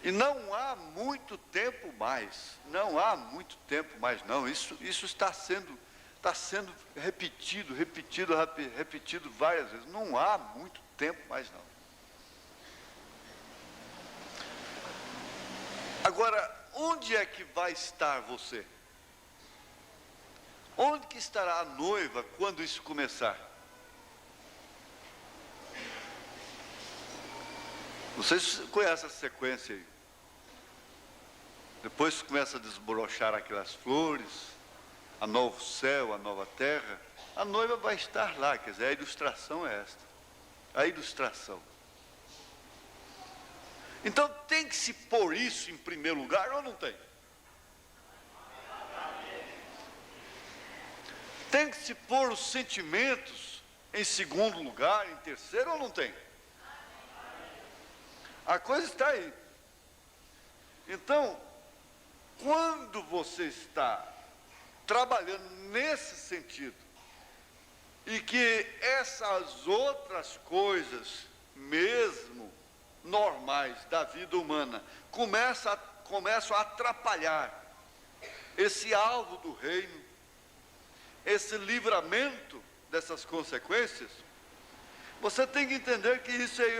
E não há muito tempo mais, não há muito tempo mais não, isso está sendo repetido várias vezes, não há muito tempo mais não. Agora, onde é que vai estar você? Onde que estará a noiva quando isso começar? Vocês conhecem a sequência aí. Depois começa a desbrochar aquelas flores, a novo céu, a nova terra. A noiva vai estar lá, quer dizer, a ilustração é esta. A ilustração. Então tem que se pôr isso em primeiro lugar ou não tem? Tem que se pôr os sentimentos em segundo lugar, em terceiro ou não tem? A coisa está aí. Então, quando você está trabalhando nesse sentido, e que essas outras coisas, mesmo normais da vida humana, começam a atrapalhar esse alvo do reino, esse livramento dessas consequências, você tem que entender que isso aí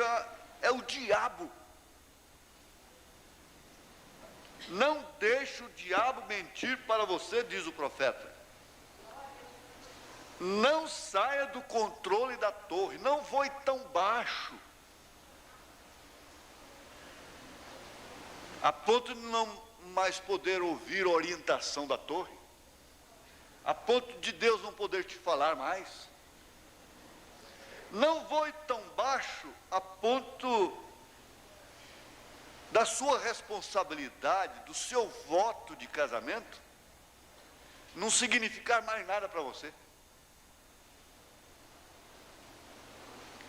é o diabo. Não deixe o diabo mentir para você, diz o profeta. Não saia do controle da torre, não voe tão baixo, a ponto de não mais poder ouvir a orientação da torre, a ponto de Deus não poder te falar mais. Não voe tão baixo a ponto da sua responsabilidade, do seu voto de casamento, não significar mais nada para você.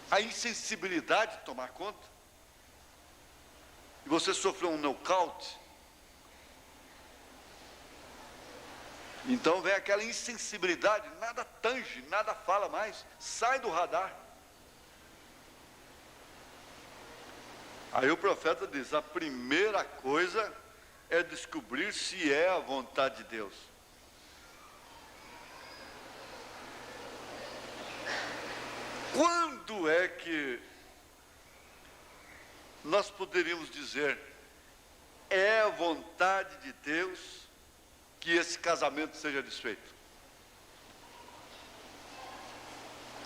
A insensibilidade tomar conta, e você sofreu um nocaute. Então vem aquela insensibilidade, nada tange, nada fala mais, sai do radar. Aí o profeta diz, a primeira coisa é descobrir se é a vontade de Deus. Quando é que nós poderíamos dizer, é a vontade de Deus que esse casamento seja desfeito?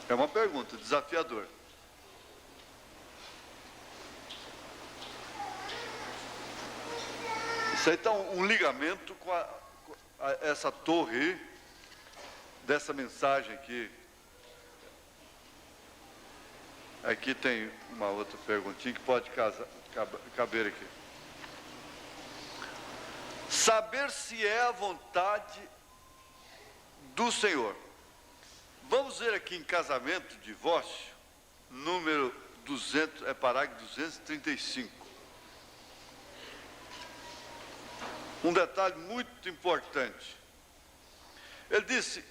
É uma pergunta desafiadora. Isso aí está um ligamento com essa torre dessa mensagem aqui. Aqui tem uma outra perguntinha que pode caber aqui. Saber se é a vontade do Senhor. Vamos ver aqui em casamento, divórcio, número 200, parágrafo 235. Um detalhe muito importante. Ele disse,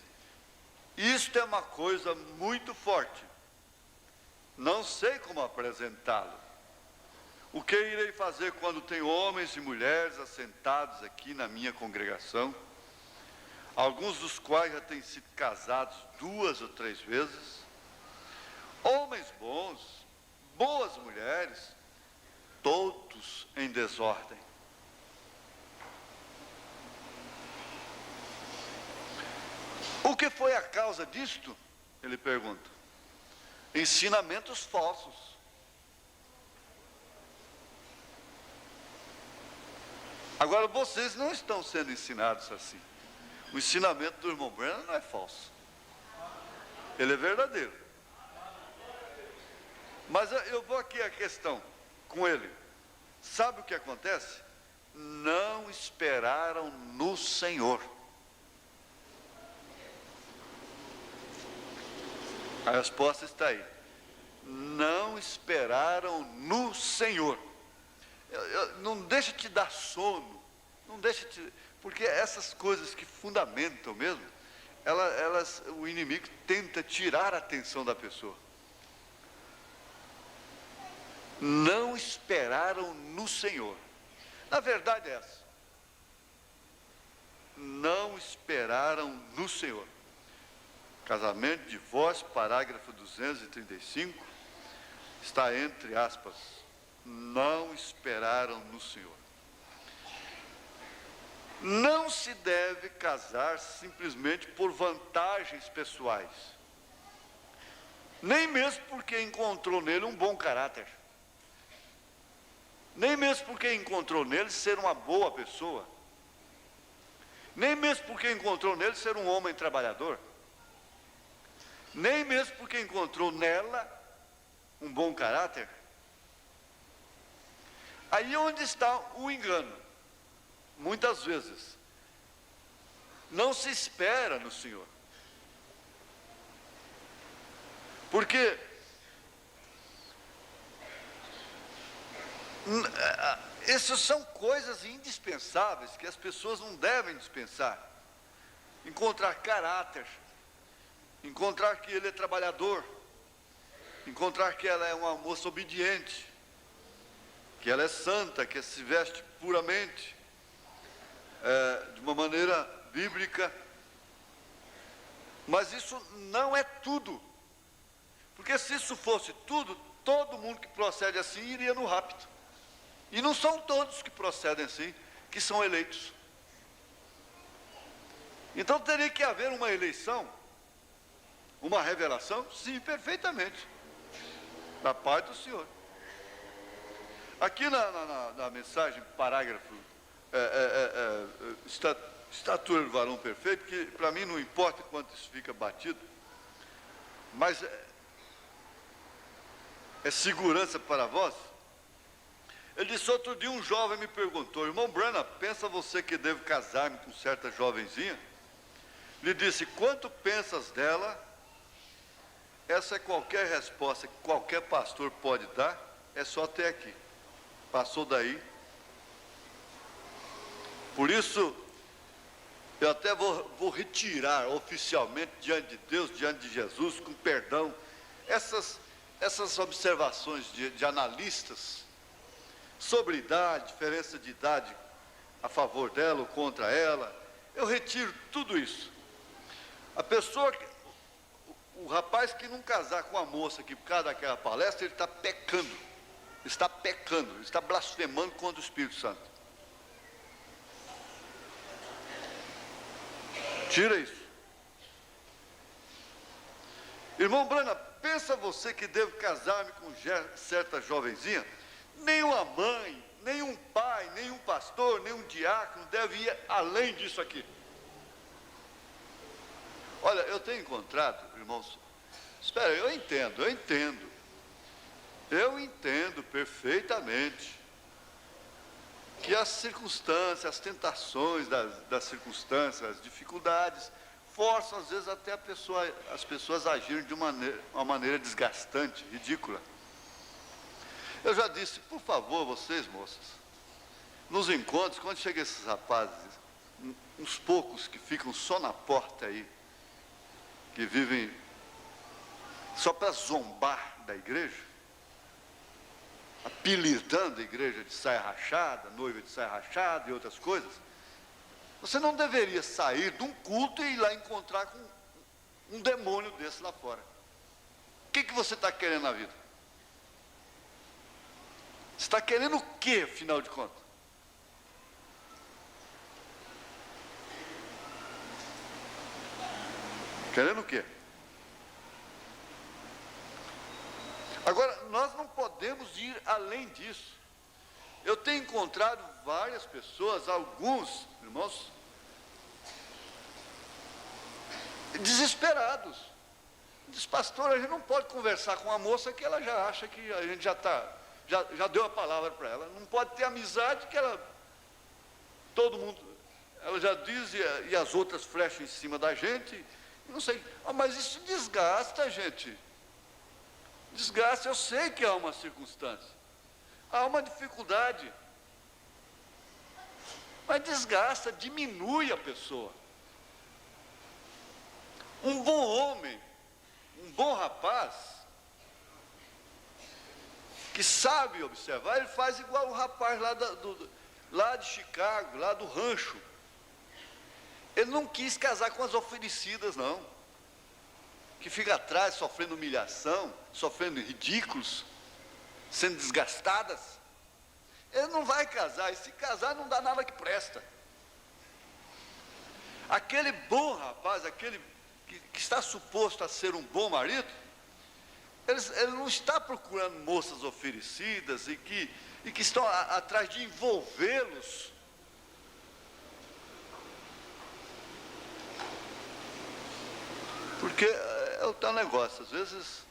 isto é uma coisa muito forte. Não sei como apresentá-lo. O que irei fazer quando tem homens e mulheres assentados aqui na minha congregação, alguns dos quais já têm sido casados 2 ou 3 vezes, homens bons, boas mulheres, todos em desordem. O que foi a causa disto? Ele pergunta. Ensinamentos falsos. Agora, vocês não estão sendo ensinados assim. O ensinamento do irmão Branham não é falso. Ele é verdadeiro. Mas eu vou aqui à questão com ele. Sabe o que acontece? Não esperaram no Senhor. A resposta está aí. Não esperaram no Senhor. Não deixa te dar sono. Não deixa te... Porque essas coisas que fundamentam mesmo, o inimigo tenta tirar a atenção da pessoa. Não esperaram no Senhor. Na verdade é essa. Não esperaram no Senhor. Casamento, divórcio, parágrafo 235, está entre aspas, não esperaram no Senhor. Não se deve casar simplesmente por vantagens pessoais, nem mesmo porque encontrou nele um bom caráter, nem mesmo porque encontrou nele ser uma boa pessoa, nem mesmo porque encontrou nele ser um homem trabalhador, nem mesmo porque encontrou nela um bom caráter. Aí onde está o engano. Muitas vezes não se espera no Senhor. Porque essas são coisas indispensáveis que as pessoas não devem dispensar. Encontrar caráter, encontrar que ele é trabalhador, encontrar que ela é uma moça obediente, que ela é santa, que se veste puramente, de uma maneira bíblica. Mas isso não é tudo, porque se isso fosse tudo, todo mundo que procede assim iria no rapto. E não são todos que procedem assim que são eleitos. Então teria que haver uma eleição, uma revelação, sim, perfeitamente, da parte do Senhor. Aqui na mensagem, parágrafo, estatura do varão perfeito, que para mim não importa quanto isso fica batido, mas é segurança para vós. Ele disse, outro dia um jovem me perguntou, irmão Branham, pensa você que devo casar-me com certa jovenzinha? Lhe disse, quanto pensas dela? Essa é qualquer resposta que qualquer pastor pode dar, é só até aqui. Passou daí. Por isso, Eu até vou retirar oficialmente diante de Deus, diante de Jesus, com perdão, essas observações de analistas sobre idade, diferença de idade a favor dela ou contra ela. Eu retiro tudo isso. A pessoa, o rapaz que não casar com a moça que por causa daquela palestra, ele está pecando, está blasfemando contra o Espírito Santo. Tira isso. Irmão Brana, pensa você que devo casar-me com certa jovenzinha? Nenhuma mãe, nenhum pai, nenhum pastor, nenhum diácono deve ir além disso aqui. Olha, eu tenho encontrado, irmãos, espera, eu entendo perfeitamente que as circunstâncias, as tentações das circunstâncias, as dificuldades, forçam às vezes até as pessoas a agirem de uma maneira desgastante, ridícula. Eu já disse, por favor, vocês moças, nos encontros, quando chegam esses rapazes, uns poucos que ficam só na porta aí, que vivem só para zombar da igreja, apelidando a igreja de saia rachada, noiva de saia rachada e outras coisas, você não deveria sair de um culto e ir lá encontrar com um demônio desse lá fora. O que você está querendo na vida? Você está querendo o quê, afinal de contas? Querendo o quê? Agora, nós não podemos ir além disso. Eu tenho encontrado várias pessoas, alguns irmãos, desesperados. Diz, pastor, a gente não pode conversar com uma moça que ela já acha que a gente já deu a palavra para ela. Não pode ter amizade que todo mundo, ela já diz e as outras flecham em cima da gente. Não sei, mas isso desgasta a gente. Desgasta, eu sei que há uma circunstância, há uma dificuldade, mas desgasta, diminui a pessoa. Um bom homem, um bom rapaz, que sabe observar, ele faz igual o rapaz lá de Chicago, lá do rancho. Ele não quis casar com as oferecidas, não. Que fica atrás sofrendo humilhação, sofrendo ridículos, sendo desgastadas. Ele não vai casar, e se casar não dá nada que presta. Aquele bom rapaz, aquele que está suposto a ser um bom marido, ele não está procurando moças oferecidas e que estão atrás de envolvê-los. Porque é o tal negócio, às vezes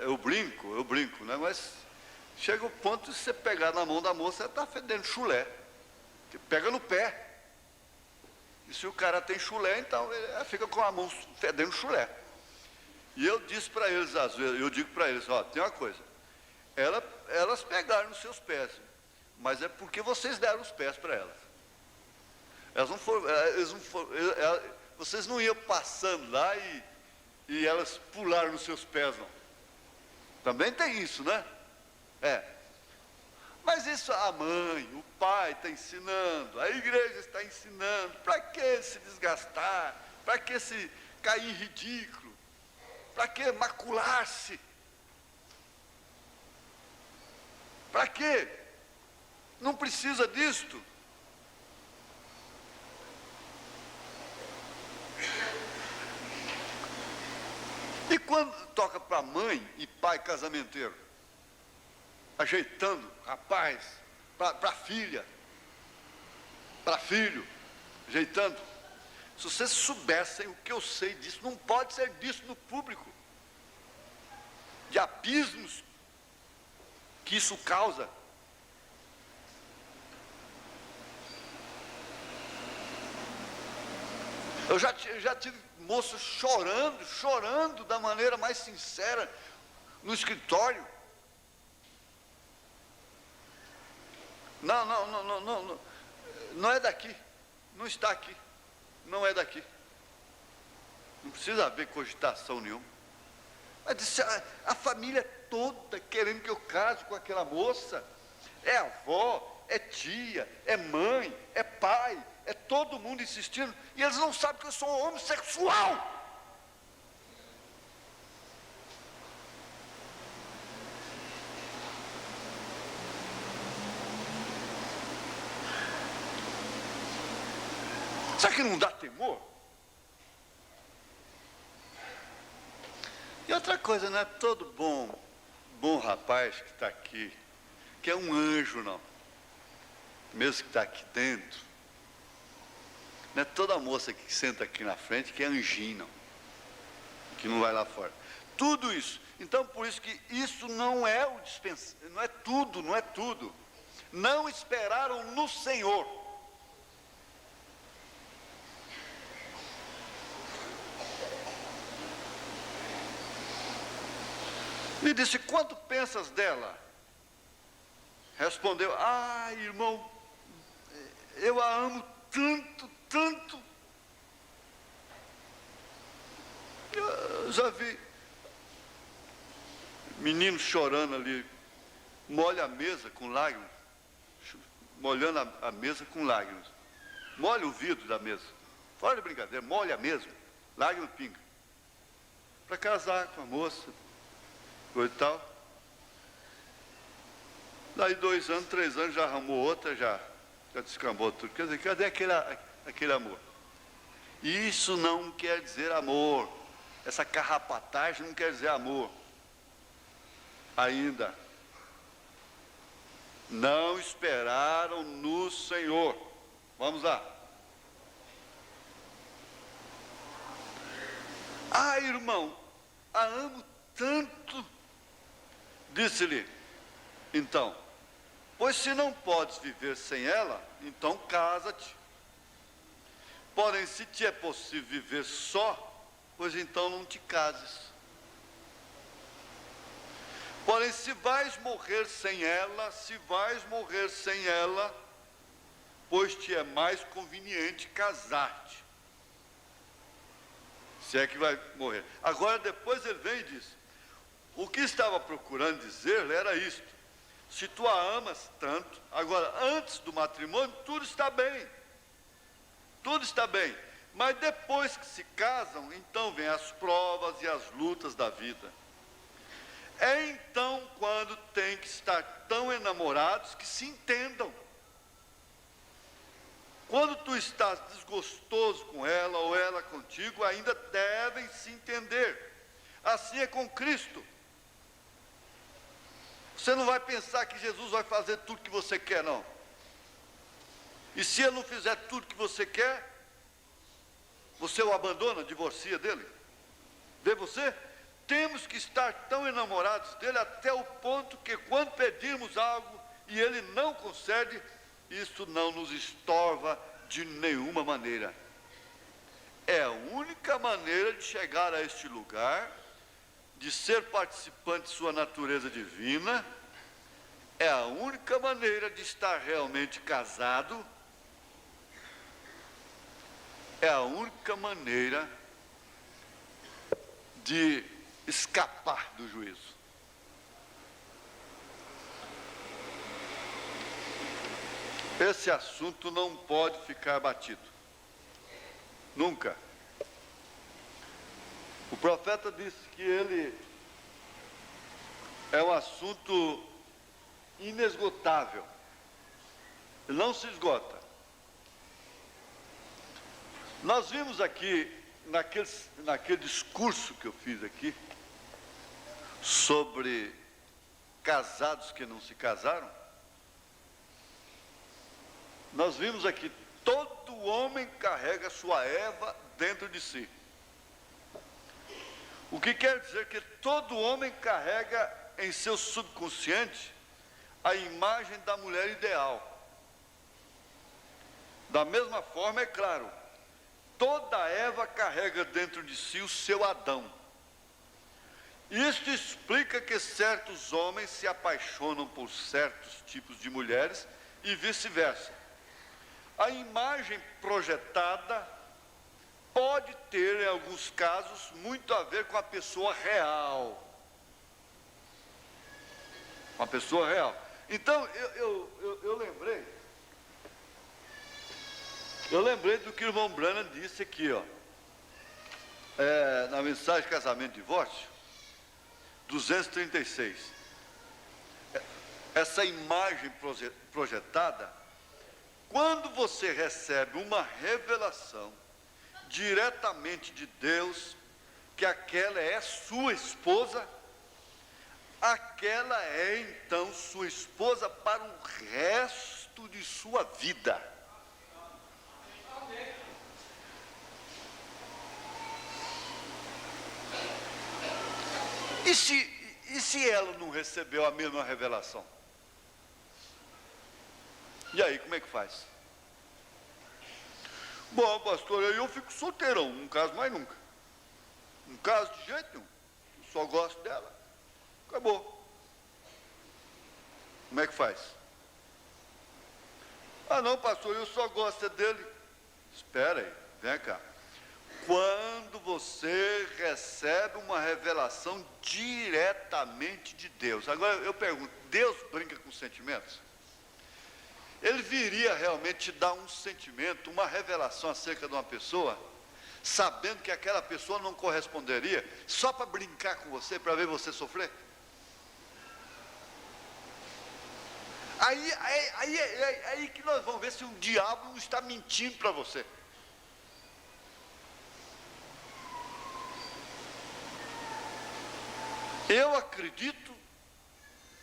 eu brinco, né? Mas chega o ponto de você pegar na mão da moça, ela está fedendo chulé, que pega no pé. E se o cara tem chulé, então ele fica com a mão fedendo chulé. E eu disse para eles, às vezes, eu digo para eles, ó, tem uma coisa, elas pegaram nos seus pés, mas é porque vocês deram os pés para elas. Vocês não iam passando lá e elas pularam nos seus pés, não. Também tem isso, né? Mas isso a mãe, o pai está ensinando, a igreja está ensinando. Para que se desgastar? Para que se cair em ridículo? Para que macular-se? Para quê? Não precisa disto. E quando toca para mãe e pai casamenteiro, ajeitando rapaz, para filha, para filho, ajeitando. Se vocês soubessem o que eu sei disso, não pode ser disso no público, de abismos que isso causa. Eu já tive moças chorando da maneira mais sincera no escritório. Não é daqui, não está aqui. não é daqui. Não precisa haver cogitação nenhuma. Mas disse, a família toda querendo que eu case com aquela moça. É avó, é tia, é mãe, é pai, é todo mundo insistindo. E eles não sabem que eu sou um homossexual. Será que não dá temor? E outra coisa, não é todo bom rapaz que está aqui, que é um anjo, não. Mesmo que está aqui dentro. Não é toda moça que senta aqui na frente que é anjinho, não. Que não vai lá fora. Tudo isso. Então, por isso que isso não é o dispensável, não é tudo, não é tudo. Não esperaram no Senhor. Me disse, quanto pensas dela? Respondeu, irmão, eu a amo tanto, tanto. Eu já vi menino chorando ali, molha a mesa com lágrimas, molhando a mesa com lágrimas. Molha o vidro da mesa. Fora de brincadeira, molha mesmo, lágrima pinga. Para casar com a moça. Coisa e tal. Daí 2 anos, 3 anos, já arrumou outra, já descambou tudo. Quer dizer, cadê aquele amor? Isso não quer dizer amor. Essa carrapatagem não quer dizer amor. Ainda. Não esperaram no Senhor. Vamos lá. Irmão, a amo tanto. Disse-lhe, então, pois se não podes viver sem ela, então casa-te. Porém, se te é possível viver só, pois então não te cases. Porém, se vais morrer sem ela, pois te é mais conveniente casar-te. Se é que vai morrer. Agora, depois ele vem e diz, o que estava procurando dizer era isto: se tu a amas tanto, agora antes do matrimônio tudo está bem, mas depois que se casam, então vêm as provas e as lutas da vida. É então quando tem que estar tão enamorados que se entendam. Quando tu estás desgostoso com ela ou ela contigo, ainda devem se entender. Assim é com Cristo. Você não vai pensar que Jesus vai fazer tudo que você quer, não. E se ele não fizer tudo que você quer, você o abandona, divorcia dele? Vê você? Temos que estar tão enamorados dele até o ponto que quando pedirmos algo e ele não concede, isso não nos estorva de nenhuma maneira. É a única maneira de chegar a este lugar, de ser participante de sua natureza divina, é a única maneira de estar realmente casado, é a única maneira de escapar do juízo. Esse assunto não pode ficar batido. Nunca. O profeta disse que ele é um assunto inesgotável. Ele não se esgota. Nós vimos aqui, naquele discurso que eu fiz aqui, sobre casados que não se casaram, nós vimos aqui, todo homem carrega sua Eva dentro de si. O que quer dizer que todo homem carrega em seu subconsciente a imagem da mulher ideal. Da mesma forma, é claro, toda Eva carrega dentro de si o seu Adão. Isto explica que certos homens se apaixonam por certos tipos de mulheres e vice-versa. A imagem projetada pode ter, em alguns casos, muito a ver com a pessoa real. Com a pessoa real. Então, eu lembrei do que o irmão Branham disse aqui, ó. Na mensagem Casamento e Divórcio, 236. Essa imagem projetada, quando você recebe uma revelação diretamente de Deus, que aquela é sua esposa, aquela é então sua esposa para o resto de sua vida. E se ela não recebeu a mesma revelação? E aí, como é que faz? Bom, pastor, eu fico solteirão, não caso mais nunca. Não caso de jeito nenhum. Eu só gosto dela. Acabou. Como é que faz? Ah, não, pastor, eu só gosto dele. Espera aí, vem cá. Quando você recebe uma revelação diretamente de Deus. Agora eu pergunto, Deus brinca com sentimentos? Ele viria realmente te dar um sentimento, uma revelação acerca de uma pessoa, sabendo que aquela pessoa não corresponderia, só para brincar com você, para ver você sofrer? Aí que nós vamos ver se o diabo não está mentindo para você. Eu acredito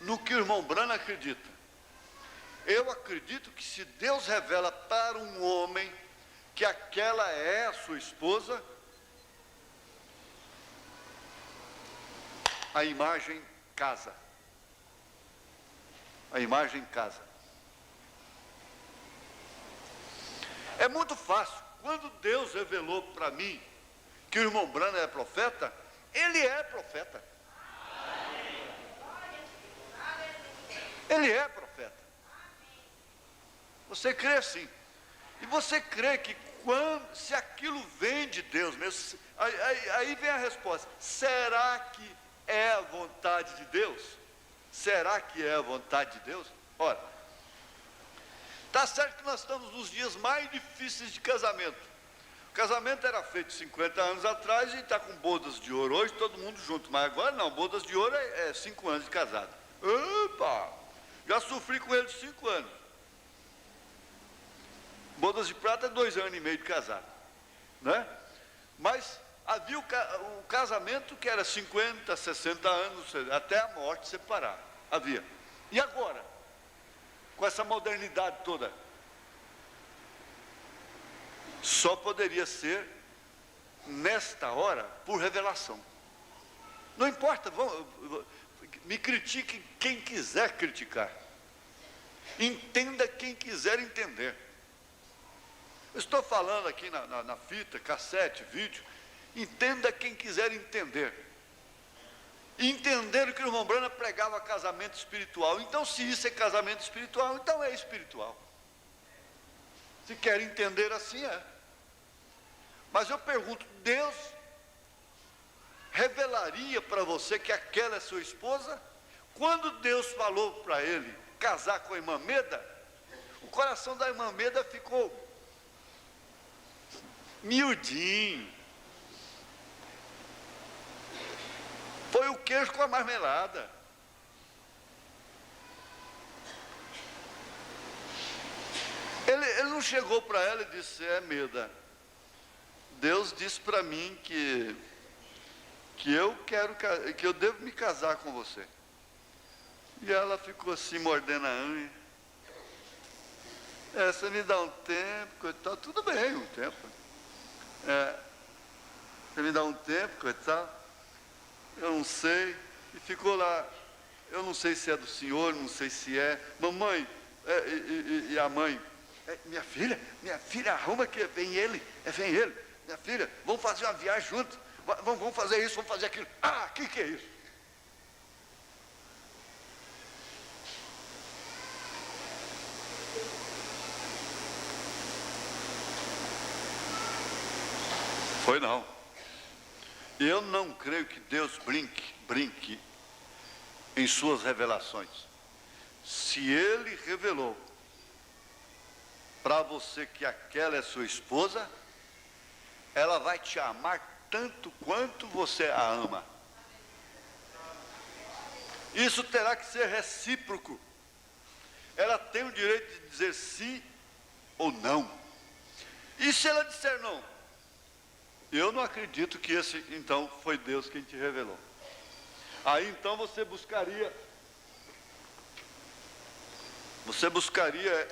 no que o irmão Branham acredita. Eu acredito que se Deus revela para um homem que aquela é a sua esposa, a imagem casa. A imagem casa. É muito fácil. Quando Deus revelou para mim que o irmão Branham é profeta, ele é profeta. Ele é profeta. Você crê assim. E você crê que se aquilo vem de Deus mesmo, aí vem a resposta. Será que é a vontade de Deus? Será que é a vontade de Deus? Ora, está certo que nós estamos nos dias mais difíceis de casamento. O casamento era feito 50 anos atrás e está com bodas de ouro hoje, todo mundo junto. Mas agora não, bodas de ouro é 5 anos de casado. Opa! Já sofri com ele 5 anos. Bodas de prata é 2 anos e meio de casado, né? Mas havia o casamento que era 50, 60 anos, até a morte separar. Havia. E agora? Com essa modernidade toda? Só poderia ser, nesta hora, por revelação. Não importa, me critique quem quiser criticar. Entenda quem quiser entender. Eu estou falando aqui na fita, cassete, vídeo. Entenda quem quiser entender. Entenderam que o irmão Branham pregava casamento espiritual. Então, se isso é casamento espiritual, então é espiritual. Se quer entender assim, é. Mas eu pergunto, Deus revelaria para você que aquela é sua esposa? Quando Deus falou para ele casar com a irmã Meda, o coração da irmã Meda ficou miudinho. Foi o queijo com a marmelada. Ele não chegou para ela e disse: Meda, Deus disse para mim que eu devo me casar com você. E ela ficou assim, mordendo a unha. Você me dá um tempo, coitado. Tudo bem, um tempo. Você me dá um tempo, coitado. Eu não sei. E ficou lá. Eu não sei se é do senhor, não sei se é. Mamãe, e a mãe. Minha filha, arruma que vem ele. Vem ele. Minha filha, vamos fazer uma viagem junto. Vamos fazer isso, vamos fazer aquilo. O que é isso? Foi não. Eu não creio que Deus brinque em suas revelações. Se Ele revelou para você que aquela é sua esposa, ela vai te amar tanto quanto você a ama. Isso terá que ser recíproco. Ela tem o direito de dizer sim ou não. E se ela disser não? Eu não acredito que esse, então, foi Deus quem te revelou. Aí, então, você buscaria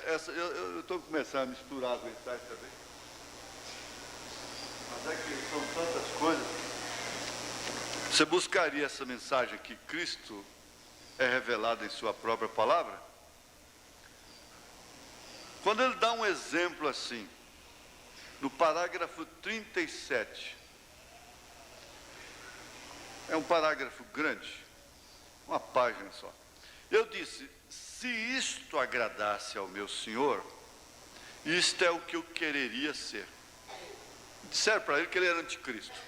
essa... Eu estou começando a misturar as mensagens também. Mas é que são tantas coisas. Você buscaria essa mensagem que Cristo é revelado em sua própria palavra? Quando ele dá um exemplo assim, no parágrafo 37, é um parágrafo grande, uma página só. Eu disse, se isto agradasse ao meu Senhor, isto é o que eu quereria ser. Disseram para ele que ele era anticristo.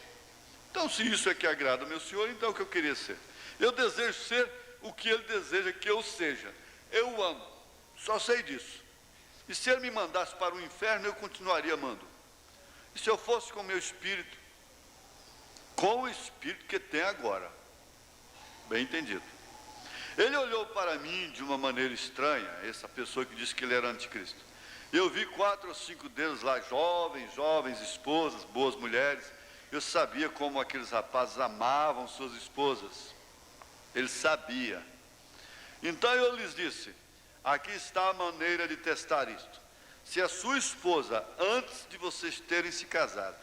Então, se isso é que agrada ao meu Senhor, então é o que eu queria ser. Eu desejo ser o que ele deseja que eu seja. Eu o amo, só sei disso. E se ele me mandasse para o inferno, eu continuaria amando. E se eu fosse com o meu espírito, com o espírito que tem agora, bem entendido. Ele olhou para mim de uma maneira estranha, essa pessoa que disse que ele era anticristo. Eu vi 4 ou 5 deles lá, jovens, esposas, boas mulheres. Eu sabia como aqueles rapazes amavam suas esposas. Ele sabia. Então eu lhes disse, aqui está a maneira de testar isto. Se a sua esposa, antes de vocês terem se casado,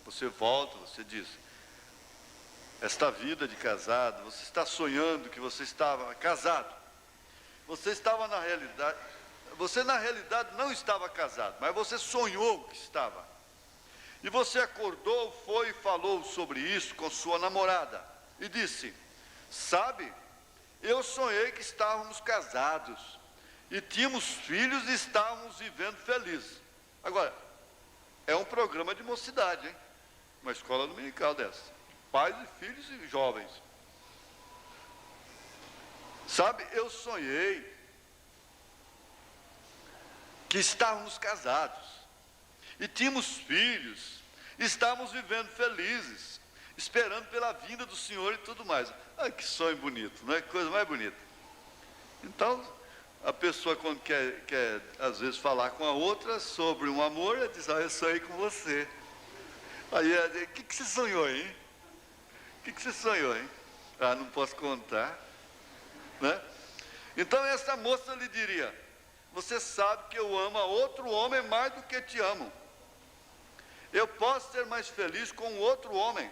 você volta, você diz, esta vida de casado, você está sonhando que você estava casado. Você estava na realidade, você na realidade não estava casado, mas você sonhou que estava. E você acordou, foi e falou sobre isso com sua namorada. E disse, sabe, eu sonhei que estávamos casados. E tínhamos filhos e estávamos vivendo felizes. Agora, é um programa de mocidade, hein? Uma escola dominical dessa. Pais e filhos e jovens. Sabe, eu sonhei que estávamos casados. E tínhamos filhos. E estávamos vivendo felizes. Esperando pela vinda do Senhor e tudo mais. Ai, que sonho bonito, não é? Que coisa mais bonita. Então... a pessoa quando quer às vezes falar com a outra sobre um amor, ela diz, eu sonhei com você. Aí ela diz, o que você sonhou, hein? O que você sonhou, hein? Ah, não posso contar. Né? Então essa moça lhe diria, você sabe que eu amo a outro homem mais do que te amo. Eu posso ser mais feliz com outro homem.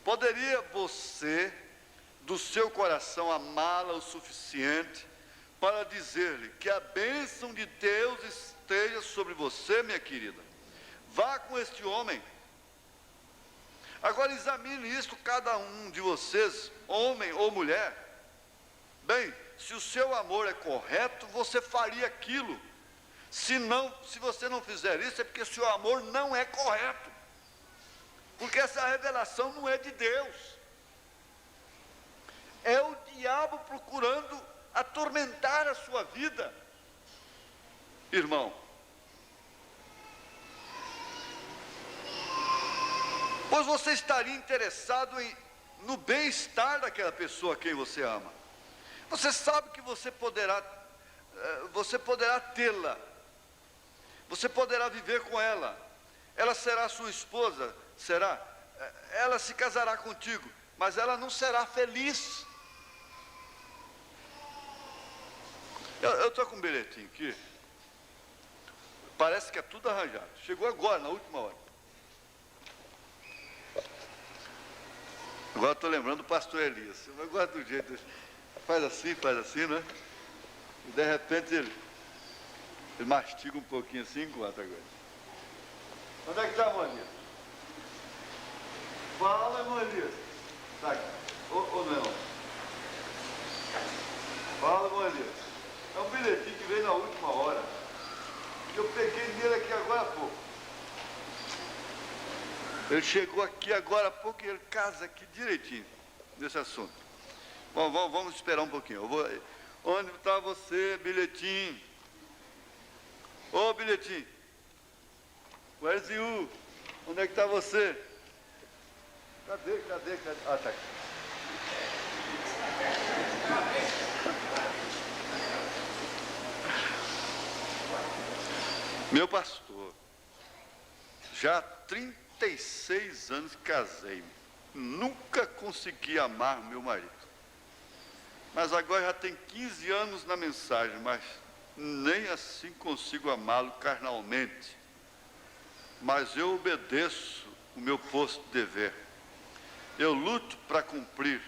Poderia você, do seu coração, amá-la o suficiente para dizer-lhe que a bênção de Deus esteja sobre você, minha querida. Vá com este homem. Agora examine isso, cada um de vocês, homem ou mulher. Bem, se o seu amor é correto, você faria aquilo. Se você não fizer isso, é porque o seu amor não é correto. Porque essa revelação não é de Deus. É o diabo procurando atormentar a sua vida. Irmão, pois você estaria interessado no bem-estar daquela pessoa a quem você ama. Você sabe que você poderá tê-la, você poderá viver com ela, ela será sua esposa, ela se casará contigo, mas ela não será feliz. Eu estou com um bilhetinho aqui, parece que é tudo arranjado, chegou agora, na última hora. Agora estou lembrando do pastor Elias, eu gosto do jeito, faz assim, né? E de repente ele mastiga um pouquinho assim, enquanto agora. Onde é que está a irmã Elias? Fala, irmã Elias. Está aqui, ou não? Fala, irmã Elias. É um bilhetinho que veio na última hora. Eu peguei nele aqui agora há pouco. Ele chegou aqui agora há pouco e ele casa aqui direitinho nesse assunto. Bom, vamos esperar um pouquinho. Onde está você, bilhetinho? Ô, bilhetinho. Where's you? Onde é que está você? Cadê? Ah, tá aqui. Meu pastor, já há 36 anos casei, nunca consegui amar meu marido. Mas agora já tem 15 anos na mensagem, mas nem assim consigo amá-lo carnalmente. Mas eu obedeço o meu posto de dever. Eu luto para cumprir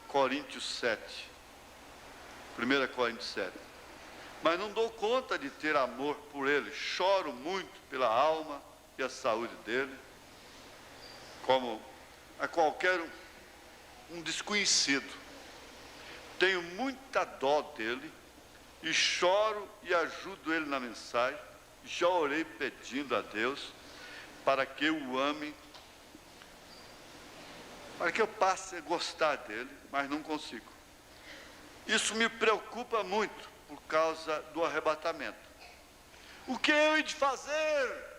Coríntios 7. 1 Coríntios 7. Mas não dou conta de ter amor por ele. Choro muito pela alma e a saúde dele, como a qualquer um desconhecido. Tenho muita dó dele e choro e ajudo ele na mensagem. Já orei pedindo a Deus para que eu o ame, para que eu passe a gostar dele, mas não consigo. Isso me preocupa muito por causa do arrebatamento. O que eu hei de fazer?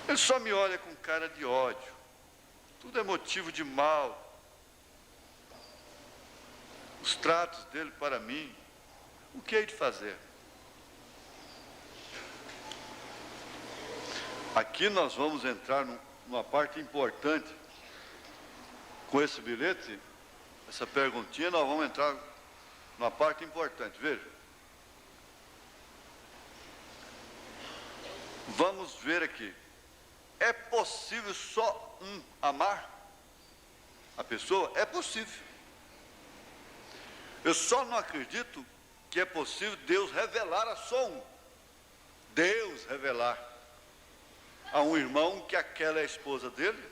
Ele só me olha com cara de ódio. Tudo é motivo de mal. Os tratos dele para mim. O que hei de fazer? Aqui nós vamos entrar numa parte importante. Com esse bilhete, essa perguntinha, nós vamos entrar numa parte importante. Veja. Vamos ver aqui. É possível só um amar a pessoa? É possível. Eu só não acredito que é possível Deus revelar a só um. Deus revelar a um irmão que aquela é a esposa dele,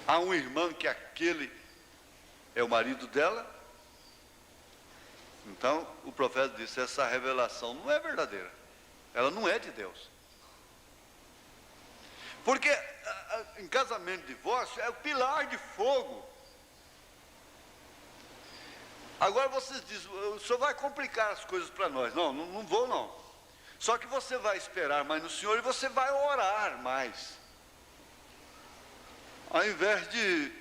a um irmão que aquele é o marido dela. Então o profeta disse: essa revelação não é verdadeira, ela não é de Deus. Porque em casamento e divórcio é o pilar de fogo. Agora vocês dizem: o senhor vai complicar as coisas para nós. Não vou não. Só que você vai esperar mais no Senhor e você vai orar mais. Ao invés de,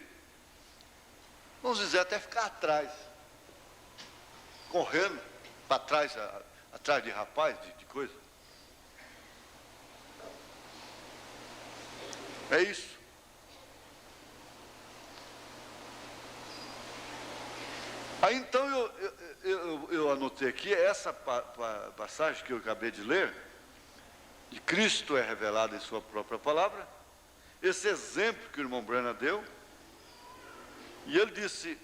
vamos dizer, até ficar atrás, correndo para trás, atrás de rapaz, de coisa. É isso. Aí então eu anotei aqui essa passagem que eu acabei de ler, de Cristo é revelado em sua própria palavra, esse exemplo que o irmão Branham deu, e ele disse: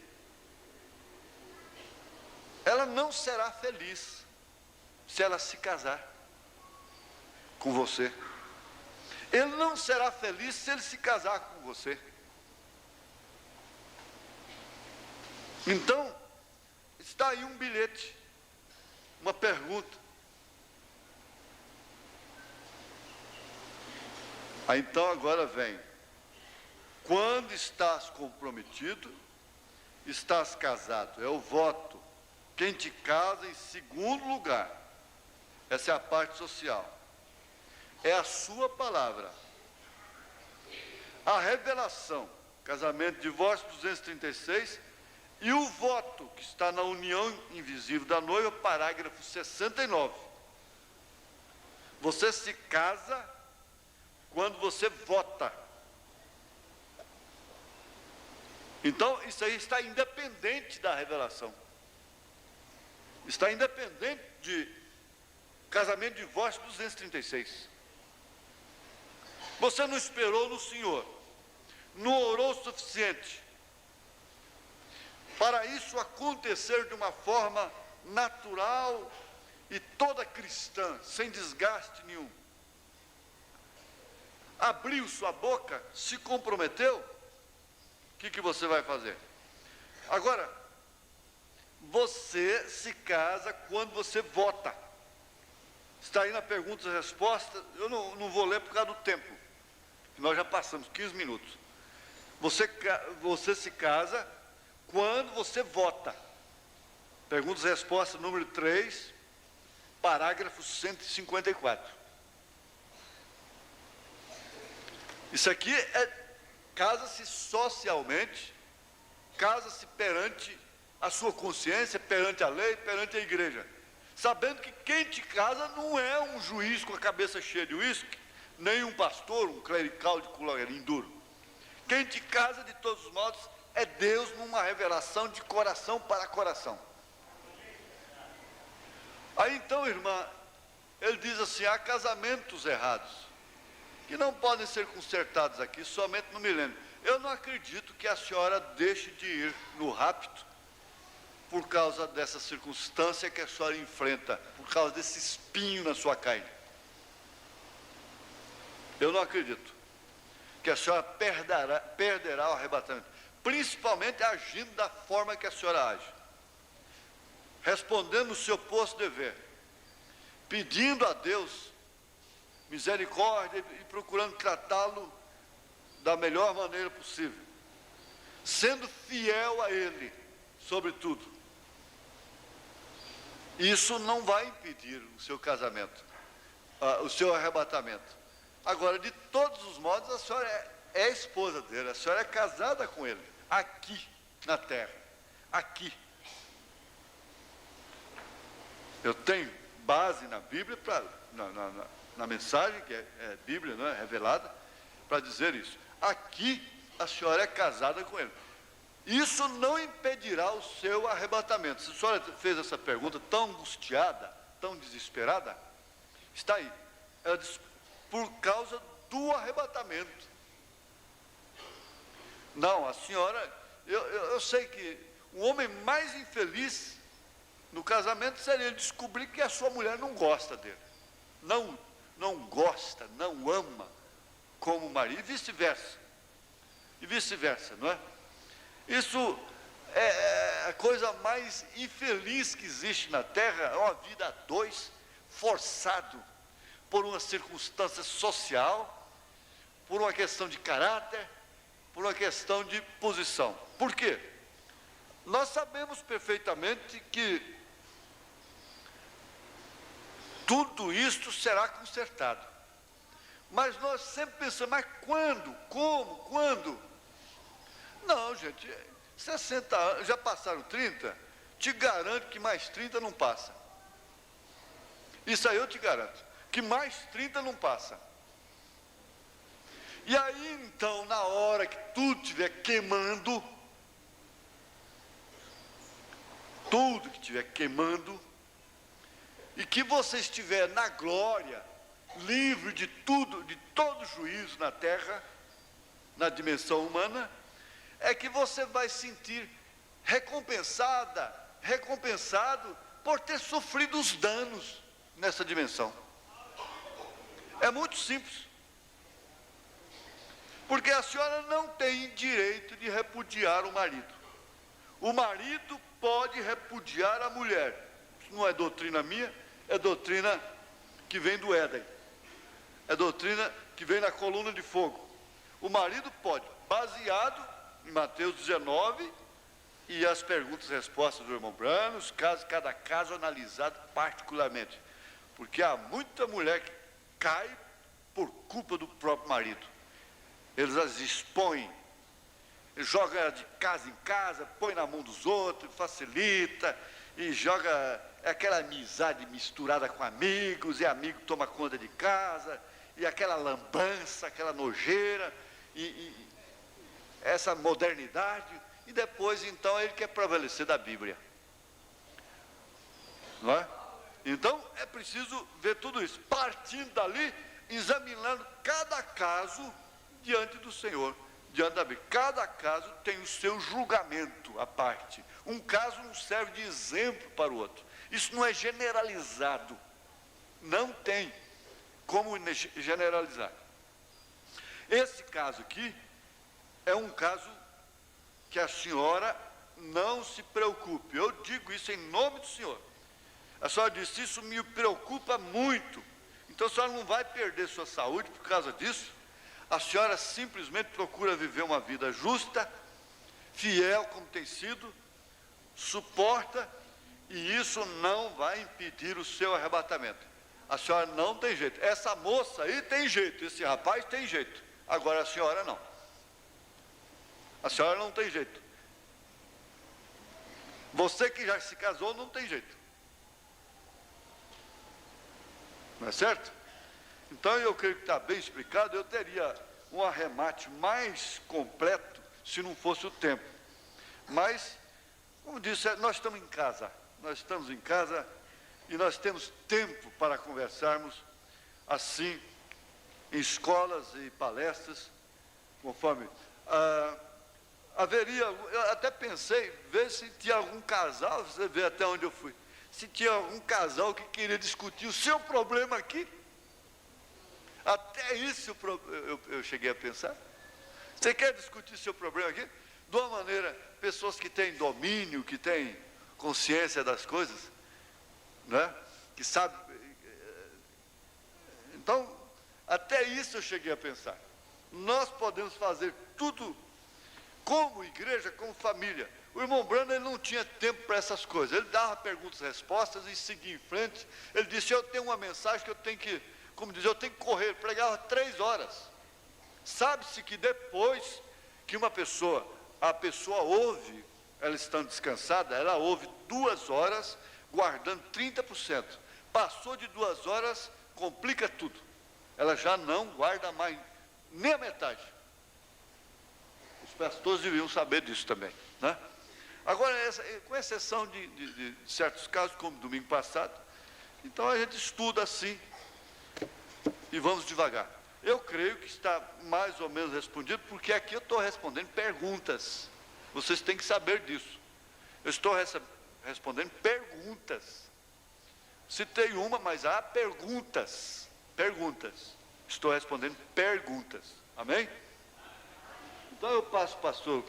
ela não será feliz se ela se casar com você. Ele não será feliz se ele se casar com você. Então, está aí um bilhete, uma pergunta. Aí então agora vem: quando estás comprometido, estás casado. É o voto. Quem te casa em segundo lugar. Essa é a parte social. É a sua palavra. A revelação, casamento, divórcio 236, e o voto que está na união invisível da noiva, parágrafo 69. Você se casa quando você vota. Então, isso aí está independente da revelação. Está independente de casamento, divórcio 236. Você não esperou no Senhor, não orou o suficiente para isso acontecer de uma forma natural e toda cristã, sem desgaste nenhum. Abriu sua boca, se comprometeu, o que você vai fazer? Agora, você se casa quando você vota. Está aí na pergunta e resposta, eu não vou ler por causa do tempo, nós já passamos 15 minutos. Você se casa quando você vota. Perguntas e respostas número 3, parágrafo 154. Isso aqui casa-se socialmente, casa-se perante a sua consciência, perante a lei, perante a igreja, sabendo que quem te casa não é um juiz com a cabeça cheia de uísque, nem um pastor, um clerical de colarinho duro. Quem te casa, de todos os modos, é Deus numa revelação de coração para coração. Aí então, irmã, ele diz assim, há casamentos errados, que não podem ser consertados aqui somente no milênio. Eu não acredito que a senhora deixe de ir no rapto por causa dessa circunstância que a senhora enfrenta, por causa desse espinho na sua carne. Eu não acredito que a senhora perderá o arrebatamento, principalmente agindo da forma que a senhora age, respondendo o seu posto dever, pedindo a Deus misericórdia e procurando tratá-lo da melhor maneira possível, sendo fiel a Ele, sobretudo. Isso não vai impedir o seu casamento, o seu arrebatamento. Agora, de todos os modos, a senhora é esposa dele, a senhora é casada com ele, aqui na terra, aqui. Eu tenho base na Bíblia, na mensagem, que é Bíblia, não é? Revelada, para dizer isso. Aqui a senhora é casada com ele. Isso não impedirá o seu arrebatamento. Se a senhora fez essa pergunta tão angustiada, tão desesperada, está aí. Ela diz, por causa do arrebatamento. Não, a senhora, eu sei que o homem mais infeliz no casamento seria ele descobrir que a sua mulher não gosta dele. Não gosta, não ama como o marido, e vice-versa. E vice-versa, não é? Isso é a coisa mais infeliz que existe na terra, é uma vida a dois, forçado por uma circunstância social, por uma questão de caráter, por uma questão de posição. Por quê? Nós sabemos perfeitamente que tudo isto será consertado. Mas nós sempre pensamos, mas quando? Como? Quando? Não, gente, 60 anos, já passaram 30, te garanto que mais 30 não passa. Isso aí eu te garanto, que mais 30 não passa. E aí então, na hora que tudo estiver queimando, tudo que estiver queimando, e que você estiver na glória, livre de tudo, de todo juízo na terra, na dimensão humana, é que você vai sentir recompensado por ter sofrido os danos nessa dimensão. É muito simples. Porque a senhora não tem direito de repudiar o marido. O marido pode repudiar a mulher. Isso não é doutrina minha, é doutrina que vem do Éden. É doutrina que vem na coluna de fogo. O marido pode, baseado em Mateus 19 e as perguntas e respostas do irmão Brano, cada caso analisado particularmente. Porque há muita mulher que cai por culpa do próprio marido. Eles as expõem, joga ela de casa em casa, põe na mão dos outros, facilita, e joga aquela amizade misturada com amigos, e amigo toma conta de casa, e aquela lambança, aquela nojeira, e essa modernidade, e depois então ele quer prevalecer da Bíblia. Não é? Então é preciso ver tudo isso, partindo dali, examinando cada caso diante do Senhor, diante da Bíblia. Cada caso tem o seu julgamento à parte. Um caso não serve de exemplo para o outro. Isso não é generalizado. Não tem como generalizar. Esse caso aqui é um caso que a senhora não se preocupe. Eu digo isso em nome do Senhor. A senhora disse, isso me preocupa muito. Então a senhora não vai perder sua saúde por causa disso. A senhora simplesmente procura viver uma vida justa, fiel como tem sido, suporta, e isso não vai impedir o seu arrebatamento. A senhora não tem jeito. Essa moça aí tem jeito, esse rapaz tem jeito. Agora a senhora não. A senhora não tem jeito. Você que já se casou não tem jeito. Não é certo? Então eu creio que está bem explicado. Eu teria um arremate mais completo se não fosse o tempo. Mas, como disse, nós estamos em casa. Nós estamos em casa e nós temos tempo para conversarmos assim, em escolas e palestras, conforme haveria. Eu até pensei, ver se tinha algum casal, você vê até onde eu fui, se tinha algum casal que queria discutir o seu problema aqui. Até isso eu cheguei a pensar. Você quer discutir o seu problema aqui? De uma maneira, pessoas que têm domínio, que têm consciência das coisas, né? Que sabem. Então, até isso eu cheguei a pensar. Nós podemos fazer tudo como igreja, como família. O irmão Brando, ele não tinha tempo para essas coisas. Ele dava perguntas e respostas e seguia em frente. Ele disse, eu tenho uma mensagem que eu tenho que, como dizer, eu tenho que correr. Ele pregava 3 horas. Sabe-se que depois que a pessoa ouve, ela estando descansada, ela ouve 2 horas, guardando 30%. Passou de 2 horas, complica tudo. Ela já não guarda mais nem a metade. Os pastores deviam saber disso também, né? Agora, com exceção de certos casos, como domingo passado, então a gente estuda assim e vamos devagar. Eu creio que está mais ou menos respondido, porque aqui eu estou respondendo perguntas. Vocês têm que saber disso. Eu estou respondendo perguntas. Citei uma, mas há perguntas. Perguntas. Estou respondendo perguntas. Amém? Então eu passo o pastor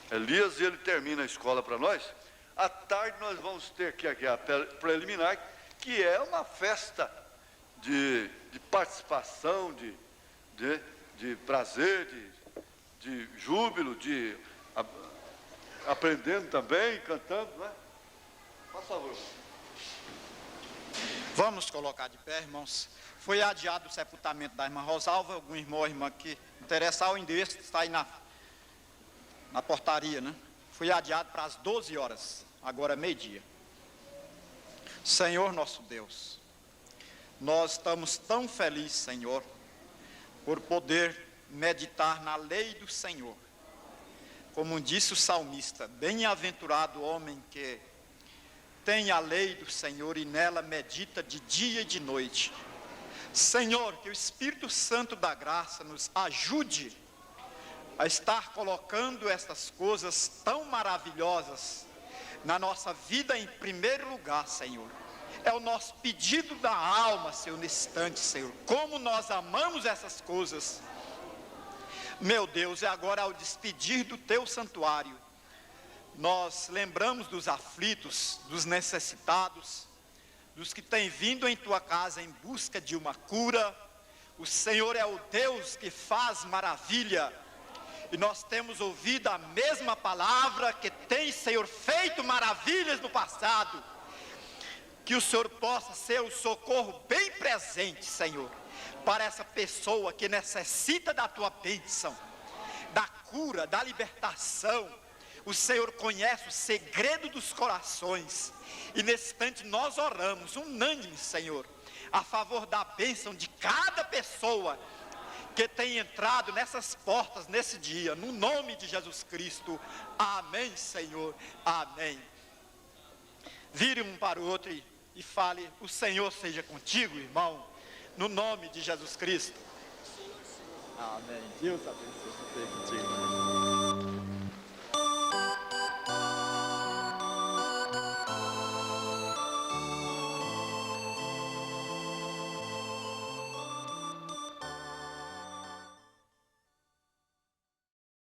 Elias e ele termina a escola para nós. À tarde nós vamos ter aqui a preliminar, que é uma festa de participação, de prazer, de júbilo, aprendendo também, cantando, né? Por favor. Vamos colocar de pé, irmãos. Foi adiado o sepultamento da irmã Rosalva. Algum irmão ou irmã que interessar, o endereço está aí na portaria, né? Foi adiado para as 12 horas, agora meio-dia. Senhor nosso Deus, nós estamos tão felizes, Senhor, por poder meditar na lei do Senhor. Como disse o salmista, bem-aventurado o homem que tem a lei do Senhor e nela medita de dia e de noite. Senhor, que o Espírito Santo da graça nos ajude a estar colocando estas coisas tão maravilhosas na nossa vida em primeiro lugar, Senhor. É o nosso pedido da alma, Senhor, nesse instante, Senhor. Como nós amamos essas coisas. Meu Deus, e agora ao despedir do Teu santuário, nós lembramos dos aflitos, dos necessitados, dos que têm vindo em Tua casa em busca de uma cura. O Senhor é o Deus que faz maravilha. E nós temos ouvido a mesma palavra que tem, Senhor, feito maravilhas no passado. Que o Senhor possa ser o socorro bem presente, Senhor, para essa pessoa que necessita da Tua bênção, da cura, da libertação. O Senhor conhece o segredo dos corações. E nesse instante nós oramos, unânime, Senhor, a favor da bênção de cada pessoa que tem entrado nessas portas nesse dia, no nome de Jesus Cristo. Amém, Senhor, amém. Vire um para o outro e fale, o Senhor seja contigo, irmão, no nome de Jesus Cristo. Amém. Deus abençoe você contigo.